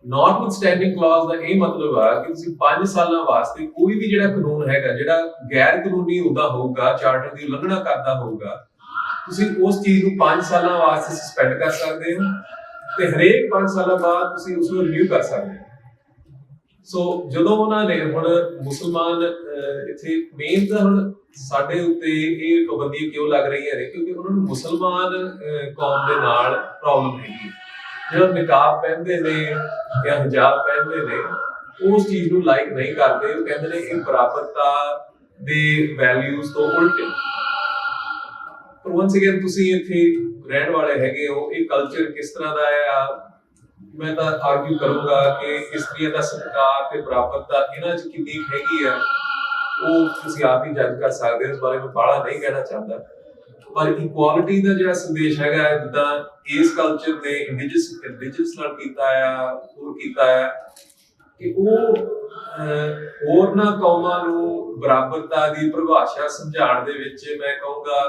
ਨੌਟਵਿਥਸਟੈਂਡਿੰਗ ਕਲੌਜ਼ ਦਾ ਇਹ ਮਤਲਬ ਆ ਕਿ ਤੁਸੀਂ 5 ਸਾਲਾਂ ਵਾਸਤੇ ਕੋਈ ਵੀ ਜਿਹੜਾ ਕਾਨੂੰਨ ਹੈਗਾ, ਜਿਹੜਾ ਗੈਰ ਕਾਨੂੰਨੀ ਉਹਦਾ ਹੋਊਗਾ, ਚਾਰਟਰ ਦੀ ਉਲੰਘਣਾ ਕਰਦਾ ਹੋਊਗਾ, ਤੁਸੀਂ ਉਸ ਚੀਜ਼ ਨੂੰ 5 ਸਾਲਾਂ ਵਾਸਤੇ ਸਸਪੈਂਡ ਕਰ ਸਕਦੇ ਹੋ ਤੇ ਹਰੇਕ 5 ਸਾਲਾਂ ਬਾਅਦ ਤੁਸੀਂ ਉਸ ਨੂੰ ਰਿਨਿਊ ਕਰ ਸਕਦੇ ਹੋ। ਸੋ ਜਦੋਂ ਉਹਨਾਂ ਨੇ ਹੁਣ ਮੁਸਲਮਾਨ ਇੱਥੇ ਮੇਨ ਤਾਂ ਹੁਣ ਸਾਡੇ ਉੱਤੇ ਇਹ ਪਾਬੰਦੀ ਕਿਉਂ ਲੱਗ ਰਹੀਆਂ ਨੇ, ਕਿਉਂਕਿ ਉਹਨਾਂ ਨੂੰ ਮੁਸਲਮਾਨ ਕੌਮ ਦੇ ਨਾਲ ਪ੍ਰੋਬਲਮ ਹੈਗੀ। ਜਿਹੜਾ ਨਿਕਾਬ ਪਹਿਨਦੇ ਨੇ ਜਾਂ ਹਿਜਾਬ ਪਹਿਨਦੇ ਨੇ, ਉਸ ਚੀਜ਼ ਨੂੰ ਲਾਈਕ ਨਹੀਂ ਕਰਦੇ। ਉਹ ਕਹਿੰਦੇ ਨੇ ਇਹ ਬਰਾਬਰਤਾ ਦੇ ਵੈਲਿਊਜ਼ ਤੋਂ ਉਲਟ। ਪਰ ਵਾਂਸ ਅਗੇਨ ਤੁਸੀਂ ਇੱਥੇ ਰਹਿਣ ਵਾਲੇ ਹੈਗੇ ਹੋ, ਇਹ ਕਲਚਰ ਕਿਸ ਤਰ੍ਹਾਂ ਦਾ ਆ, ਮੈਂ ਤਾਂ ਆਰਗੂ ਕਰੂੰਗਾ ਕਿ ਇਸਤਰੀਆਂ ਦਾ ਸਤਿਕਾਰ ਤੇ ਬਰਾਬਰਤਾ ਇਹਨਾਂ 'ਚ ਕਿੰਨੀ ਹੈਗੀ ਆ, ਉਹ ਤੁਸੀਂ ਆਪ ਹੀ ਜੱਜ ਕਰ ਸਕਦੇ ਹੋ। ਇਸ ਬਾਰੇ ਮੈਂ ਬਾਹਲਾ ਨਹੀਂ ਕਹਿਣਾ ਚਾਹੁੰਦਾ, ਪਰ ਇਕੁਆਲਿਟੀ ਦਾ ਜਿਹੜਾ ਸੰਦੇਸ਼ ਹੈਗਾ, ਜਿੱਦਾਂ ਇਸ ਕਲਚਰ ਨੇ ਇੰਡੀਜੀਨਸ ਨਾਲ ਕੀਤਾ ਆ, ਉਹ ਕੀਤਾ ਆ ਕਿ ਉਹ ਹੋਰਨਾਂ ਕੌਮਾਂ ਨੂੰ ਬਰਾਬਰਤਾ ਦੀ ਪਰਿਭਾਸ਼ਾ ਸਮਝਾਉਣ ਦੇ ਵਿੱਚ ਮੈਂ ਕਹੂੰਗਾ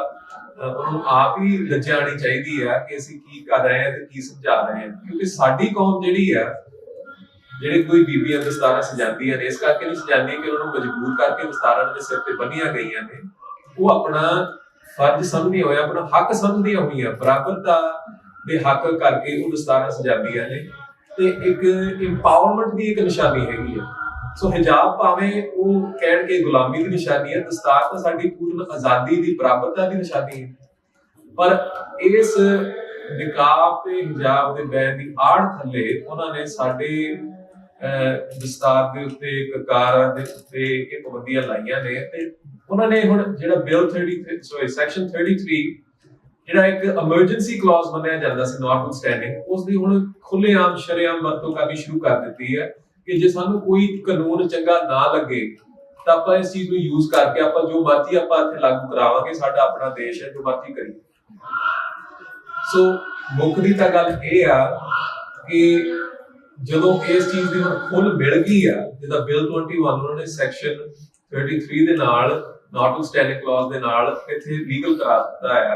ਉਹਨੂੰ ਆਪ ਹੀ ਲੱਜਾਣੀ ਚਾਹੀਦੀ ਆ ਕਿ ਅਸੀਂ ਕੀ ਕਰ ਰਹੇ ਹਾਂ ਤੇ ਕੀ ਸਮਝਾ ਰਹੇ ਹਾਂ, ਕਿਉਂਕਿ ਸਾਡੀ ਕੌਮ ਜਿਹੜੀ ਆ, ਜਿਹੜੇ ਕੋਈ ਬੀਬੀਆਂ ਦਸਤਾਰਾਂ ਸਜਾਉਂਦੀਆਂ ਨੇ, ਇਸ ਕਰਕੇ ਨਹੀਂ ਸਜਾਉਂਦੀਆਂ ਕਿ ਉਹਨਾਂ ਨੂੰ ਮਜਬੂਰ ਕਰਕੇ ਦਸਤਾਰਾਂ ਦੇ ਸਿਰ ਤੇ ਬੰਨੀਆਂ ਗਈਆਂ ਨੇ, ਉਹ ਆਪਣਾ ਫਰਜ਼ ਸਮਝਦੀਆਂ ਹੋਈਆਂ, ਆਪਣਾ ਹੱਕ ਸਮਝਦੀਆਂ ਹੋਈਆਂ, ਬਰਾਬਰਤਾ ਦੇ ਹੱਕ ਕਰਕੇ ਉਹ ਦਸਤਾਰਾਂ ਸਜਾਉਂਦੀਆਂ ਨੇ ਤੇ ਇੱਕ ਇੰਪਾਵਰਮੈਂਟ ਦੀ ਇੱਕ ਨਿਸ਼ਾਨੀ ਹੈਗੀ ਆ। ਸੋ ਹਿਜਾਬ ਭਾਵੇਂ ਉਹ ਕਹਿਣ ਕੇ ਗੁਲਾਮੀ ਦੀ ਨਿਸ਼ਾਨੀ ਹੈ, ਦਸਤਾਰ ਤਾਂ ਸਾਡੀ ਪੂਰਨ ਆਜ਼ਾਦੀ ਦੀ, ਬਰਾਬਰਤਾ ਦੀ ਨਿਸ਼ਾਨੀ ਹੈ। ਪਰ ਇਸ ਨਿਕਾਬ ਤੇ ਹਿਜਾਬ ਦੇ ਬੈਨ ਦੀ ਆੜ ਥੱਲੇ ਉਹਨਾਂ ਨੇ ਸਾਡੇ ਦਸਤਾਰ ਦੇ ਉੱਤੇ, ਕਕਾਰਾਂ ਦੇ ਉੱਤੇ ਇਹ ਪਾਬੰਦੀਆਂ ਲਾਈਆਂ ਨੇ ਤੇ ਉਹਨਾਂ ਨੇ ਹੁਣ ਜਿਹੜਾ ਬਿੱਲ ਸੈਕਸ਼ਨ 33 ਜਿਹੜਾ ਇੱਕ ਐਮਰਜੈਂਸੀ ਕਲੌਜ਼ ਮੰਨਿਆ ਜਾਂਦਾ ਸੀ ਨਾਟ ਸਟੈਂਡਿੰਗ, ਉਸ ਦੀ ਹੁਣ ਖੁੱਲ੍ਹੇਆਮ ਸ਼ਰੇਆਮ ਵਰਤੋਂ ਕਰਨੀ ਸ਼ੁਰੂ ਕਰ ਦਿੱਤੀ ਹੈ ਕਿ ਜੇ ਸਾਨੂੰ ਕੋਈ ਕਾਨੂੰਨ ਚੰਗਾ ਨਾ ਲੱਗੇ ਤਾਂ ਆਪਾਂ ਇਸ ਚੀਜ਼ ਨੂੰ ਯੂਜ਼ ਕਰਕੇ ਆਪਾਂ ਜੋ ਮਰਜ਼ੀ ਆਪਾਂ ਇੱਥੇ ਲਾਗੂ ਕਰਾਵਾਂਗੇ, ਸਾਡਾ ਆਪਣਾ ਦੇਸ਼ ਹੈ, ਜੋ ਮਰਜ਼ੀ ਕਰੀਏ। ਸੋ ਮੁੱਖ ਦੀ ਤਾਂ ਗੱਲ ਇਹ ਆ ਕਿ ਜਦੋਂ ਇਸ ਚੀਜ਼ ਦੀ ਹੁਣ ਖੁੱਲ੍ਹ ਮਿਲ ਗਈ ਆ, ਜਿਹਦਾ ਬਿੱਲ 21 ਉਹਨਾਂ ਨੇ ਸੈਕਸ਼ਨ 33 ਦੇ ਨਾਲ ਨਾਟ ਸਟੈਂਡਿੰਗ ਕਲੌਜ਼ ਦੇ ਨਾਲ ਇੱਥੇ ਲੀਗਲ ਕਰਾ ਦਿੱਤਾ ਹੈ,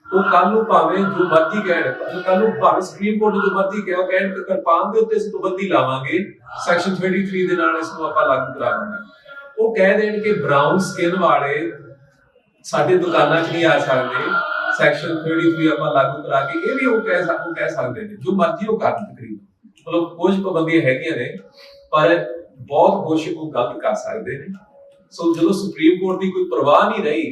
ਉਹ ਕੱਲ ਨੂੰ ਭਾਵੇਂ ਜੋ ਮਰਜ਼ੀ ਕਹਿਣ, ਕੱਲ ਨੂੰ ਭਾਵੇਂ ਸੁਪਰੀਮ ਕੋਰਟ ਜੋ ਮਰਜ਼ੀ ਕਹਿਣ ਕਿ ਕਿਰਪਾਨ ਦੇ ਉੱਤੇ ਅਸੀਂ ਪਾਬੰਦੀ ਲਾਵਾਂਗੇ, ਸੈਕਸ਼ਨ 33 ਦੇ ਨਾਲ ਇਸ ਨੂੰ ਆਪਾਂ ਲਾਗੂ ਕਰਾਵਾਂਗੇ। ਉਹ ਕਹਿ ਦੇਣ ਕਿ ਬਰਾਊਨ ਸਕਿਨ ਵਾਲੇ ਸਾਡੇ ਦੁਕਾਨਾਂ 'ਚ ਨਹੀਂ ਆ ਸਕਦੇ, ਸੈਕਸ਼ਨ 33 ਆਪਾਂ ਲਾਗੂ ਕਰਾ ਕੇ ਇਹ ਵੀ ਉਹ ਕਹਿ ਸਕਦੇ ਨੇ, ਜੋ ਮਰਜ਼ੀ ਉਹ ਕਰਨ ਤਕਰੀਬਨ, ਮਤਲਬ ਕੁਝ ਪਾਬੰਦੀਆਂ ਹੈਗੀਆਂ ਨੇ ਪਰ ਬਹੁਤ ਕੁਝ ਉਹ ਗਲਤ ਕਰ ਸਕਦੇ ਨੇ। ਸੋ ਜਦੋਂ ਸੁਪਰੀਮ ਕੋਰਟ ਦੀ ਕੋਈ ਪਰਵਾਹ ਨਹੀਂ ਰਹੀ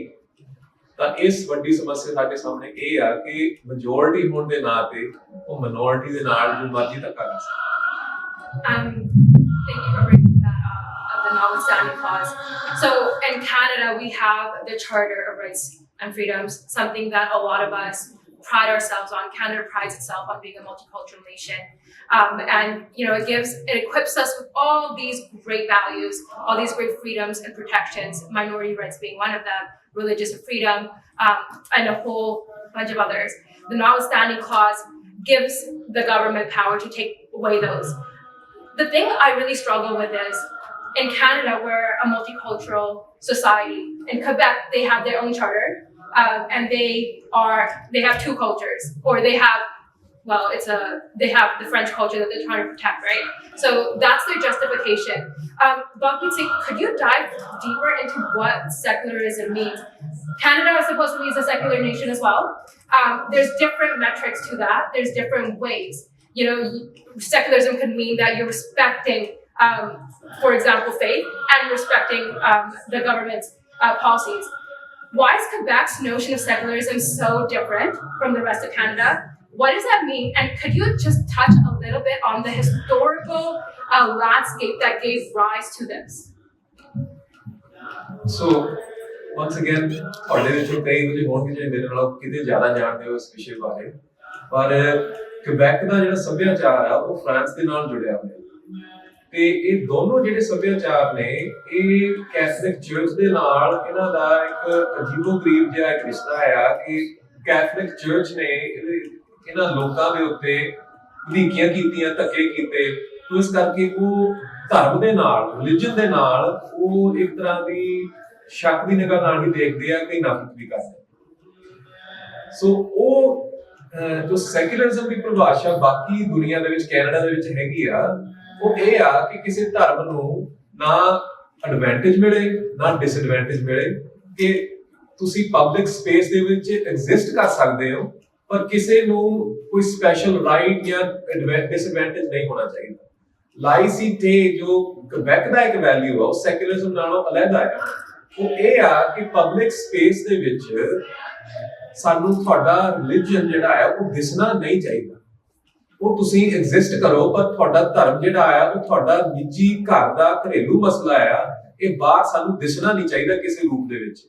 ਤਾਂ ਇਸ ਵੱਡੀ ਸਮੱਸਿਆ ਸਾਡੇ ਸਾਹਮਣੇ ਇਹ ਆ ਕਿ ਮੈਜੋਰਿਟੀ ਹੋਣ ਦੇ ਨਾਂ ਤੇ ਉਹ ਮਿਨੋਰਿਟੀ ਦੇ ਨਾਲ ਜੋ ਮਰਜ਼ੀ ਧੱਕਾ ਕਰ ਸਕਦਾ। Thank you for bringing that up, of the notwithstanding clause. So in Canada, we have the Charter of Rights and Freedoms, something that a lot of us pride ourselves on. Canada prides itself on being a multicultural nation. And it equips us with all these great values, all these great freedoms and protections, minority rights being one of them, religious freedom, and a whole bunch of others. The notwithstanding clause gives the government power to take away those. The thing I really struggle with is, in Canada, we're a multicultural society. In Quebec, they have their own charter, and they have two cultures, or they have the French culture that they're trying to protect, right? So that's their justification. Bakit Singh, could you dive deeper into what secularism means? Canada is supposedly a secular nation as well. There's different metrics to that. There's different ways. Secularism could mean that you're respecting, for example, faith and respecting the government's policies. Why is Quebec's notion of secularism so different from the rest of Canada? What does that mean? And could you just touch a little bit on the historical landscape that gave rise to this? So, once again, ਤੁਹਾਡੇ ਵਿੱਚੋਂ ਕਈ ਜਿਹੜੇ ਹੋਣਗੇ ਜਿਹੜੇ ਮੇਰੇ ਨਾਲੋਂ ਕਿਤੇ ਜ਼ਿਆਦਾ ਜਾਣਦੇ ਹੋ ਇਸ ਵਿਸ਼ੇ ਬਾਰੇ, ਪਰ ਕਿਬੈਕ ਦਾ ਜਿਹੜਾ ਸੱਭਿਆਚਾਰ ਆ ਉਹ ਫਰਾਂਸ ਦੇ ਨਾਲ ਜੁੜਿਆ ਹੋਇਆ ਤੇ ਇਹ ਦੋਨੋਂ ਜਿਹੜੇ ਸੱਭਿਆਚਾਰ ਨੇ ਇਹ ਕੈਥੋਲਿਕ ਚਰਚ ਦੇ ਨਾਲ ਇਹਨਾਂ ਦਾ ਇੱਕ ਅਜੀਬੋ-ਗਰੀਬ ਜਿਹਾ ਇੱਕ ਰਿਸ਼ਤਾ ਆ ਕਿ ਕੈਥੋਲਿਕ ਚਰਚ ਨੇ ਇਹਨਾਂ ਲੋਕਾਂ ਦੇ ਉੱਤੇ ਵਧੀਕੀਆਂ ਕੀਤੀਆਂ, ਧੱਕੇ ਕੀਤੇ, ਤੇ ਇਸ ਕਰਕੇ ਉਹ ਧਰਮ ਦੇ ਨਾਲ, ਰਿਲੀਜਨ ਦੇ ਨਾਲ ਉਹ ਇੱਕ ਤਰ੍ਹਾਂ ਦੀ ਸ਼ੱਕ ਦੀ ਨਿਗਾਹ ਨਾਲ ਹੀ ਦੇਖਦੇ ਆ ਕਿ ਨਫ਼ਰਤ ਵੀ ਕਰਦੇ। ਸੋ ਉਹ ਜੋ ਸੈਕੂਲਰਿਜ਼ਮ ਦੀ ਪਰਿਭਾਸ਼ਾ ਬਾਕੀ ਦੁਨੀਆ ਦੇ ਵਿੱਚ, ਕੈਨੇਡਾ ਦੇ ਵਿੱਚ ਹੈਗੀ ਆ, ਉਹ ਇਹ ਆ ਕਿ ਕਿਸੇ ਧਰਮ ਨੂੰ ਨਾ ਐਡਵਾਂਟੇਜ ਮਿਲੇ ਨਾ ਡਿਸਐਡਵਾਂਟੇਜ ਮਿਲੇ, ਕਿ ਤੁਸੀਂ ਪਬਲਿਕ ਸਪੇਸ ਦੇ ਵਿੱਚ ਐਗਜ਼ਿਸਟ ਕਰ ਸਕਦੇ ਹੋ ਪਰ ਕਿਸੇ ਨੂੰ ਕੋਈ ਸਪੈਸ਼ਲ ਰਾਈਟ ਜਾਂ ਡਿਸਐਡਵਾਂਟੇਜ ਨਹੀਂ ਹੋਣਾ ਚਾਹੀਦਾ। ਲਾਈਸਿਟੀ ਜੋ ਕਿਬੈਕ ਦਾ ਇੱਕ ਵੈਲਿਊ ਆ ਉਹ ਸੈਕੂਲਰਿਜ਼ਮ ਨਾਲੋਂ ਅਲੱਗ ਆ। ਉਹ ਇਹ ਆ ਕਿ ਪਬਲਿਕ ਸਪੇਸ ਦੇ ਵਿੱਚ ਸਾਨੂੰ ਤੁਹਾਡਾ ਰਿਲੀਜੀਅਨ ਜਿਹੜਾ ਹੈ ਉਹ ਦਿਸਣਾ ਨਹੀਂ ਚਾਹੀਦਾ। ਉਹ ਤੁਸੀਂ ਐਗਜ਼ਿਸਟ ਕਰੋ ਪਰ ਤੁਹਾਡਾ ਧਰਮ ਜਿਹੜਾ ਆ ਉਹ ਤੁਹਾਡਾ ਨਿੱਜੀ ਘਰ ਦਾ ਘਰੇਲੂ ਮਸਲਾ ਆ, ਇਹ ਬਾਹਰ ਸਾਨੂੰ ਦਿਸਣਾ ਨਹੀਂ ਚਾਹੀਦਾ ਕਿਸੇ ਰੂਪ ਦੇ ਵਿੱਚ।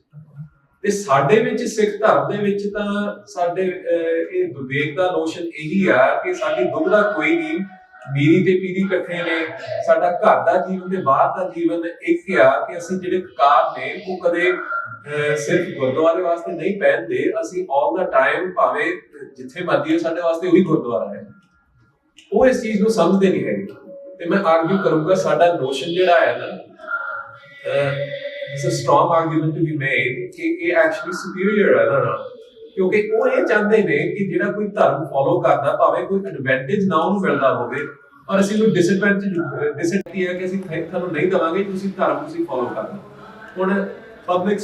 ਤੇ ਸਾਡੇ ਵਿੱਚ ਸਿੱਖ ਧਰਮ ਦੇ ਵਿੱਚ ਤਾਂ ਸਾਡੇ ਇਹ ਵਿਵੇਕ ਦਾ ਨੋਸ਼ਨ ਇਹੀ ਆ ਕਿ ਸਾਡੀ ਦੁਬਦਾ ਕੋਈ ਨਹੀਂ, ਮੀਰੀ ਤੇ ਪੀਰੀ ਇਕੱਠੇ ਨੇ, ਸਾਡਾ ਘਰ ਦਾ ਜੀਵਨ ਤੇ ਬਾਹਰ ਦਾ ਜੀਵਨ ਇੱਕ ਆ ਕਿ ਅਸੀਂ ਜਿਹੜੇ ਕਕਾਰ ਨੇ ਉਹ ਕਦੇ ਸਿਰਫ ਗੁਰਦੁਆਰੇ ਵਾਸਤੇ ਨਹੀਂ ਪਹਿਨਦੇ, ਅਸੀਂ ਆਲ ਦਾ ਟਾਈਮ ਭਾਵੇਂ ਜਿੱਥੇ ਮਰਜ਼ੀ ਸਾਡੇ ਵਾਸਤੇ ਉਹੀ ਗੁਰਦੁਆਰਾ ਹੈ। ਉਹ ਇਸ ਚੀਜ਼ ਨੂੰ ਸਮਝਦੇ ਨਹੀਂ ਹੈਗੇ। ਤੇ ਮੈਂ ਆਰਗੂ ਕਰੂੰਗਾ ਸਾਡਾ ਨੋਸ਼ਨ ਜਿਹੜਾ ਹੈ ਨਾ is a strong argument to be made ਕਿ ਇਹ ਐਕਚੁਅਲੀ ਸੁਪੀਰੀਅਰ ਹੈ ਨਾ ਕਿਉਂਕਿ ਉਹ ਇਹ ਚਾਹੁੰਦੇ ਨੇ ਕਿ ਜਿਹੜਾ ਕੋਈ ਧਰਮ ਫੋਲੋ ਕਰਦਾ ਭਾਵੇਂ ਕੋਈ ਐਡਵਾਂਟੇਜ ਨਾ ਉਹਨੂੰ ਮਿਲਦਾ ਹੋਵੇ ਪਰ ਅਸੀਂ ਨੂੰ ਡਿਸਐਡਵਾਂਟੇਜ ਹੈ ਕਿ ਅਸੀਂ ਤੁਹਾਨੂੰ ਨਹੀਂ ਦਵਾਂਗੇ ਤੁਸੀਂ ਧਰਮ ਤੁਸੀਂ ਫੋਲੋ ਕਰਨਾ ਹੁਣ ਪਬਲਿਕ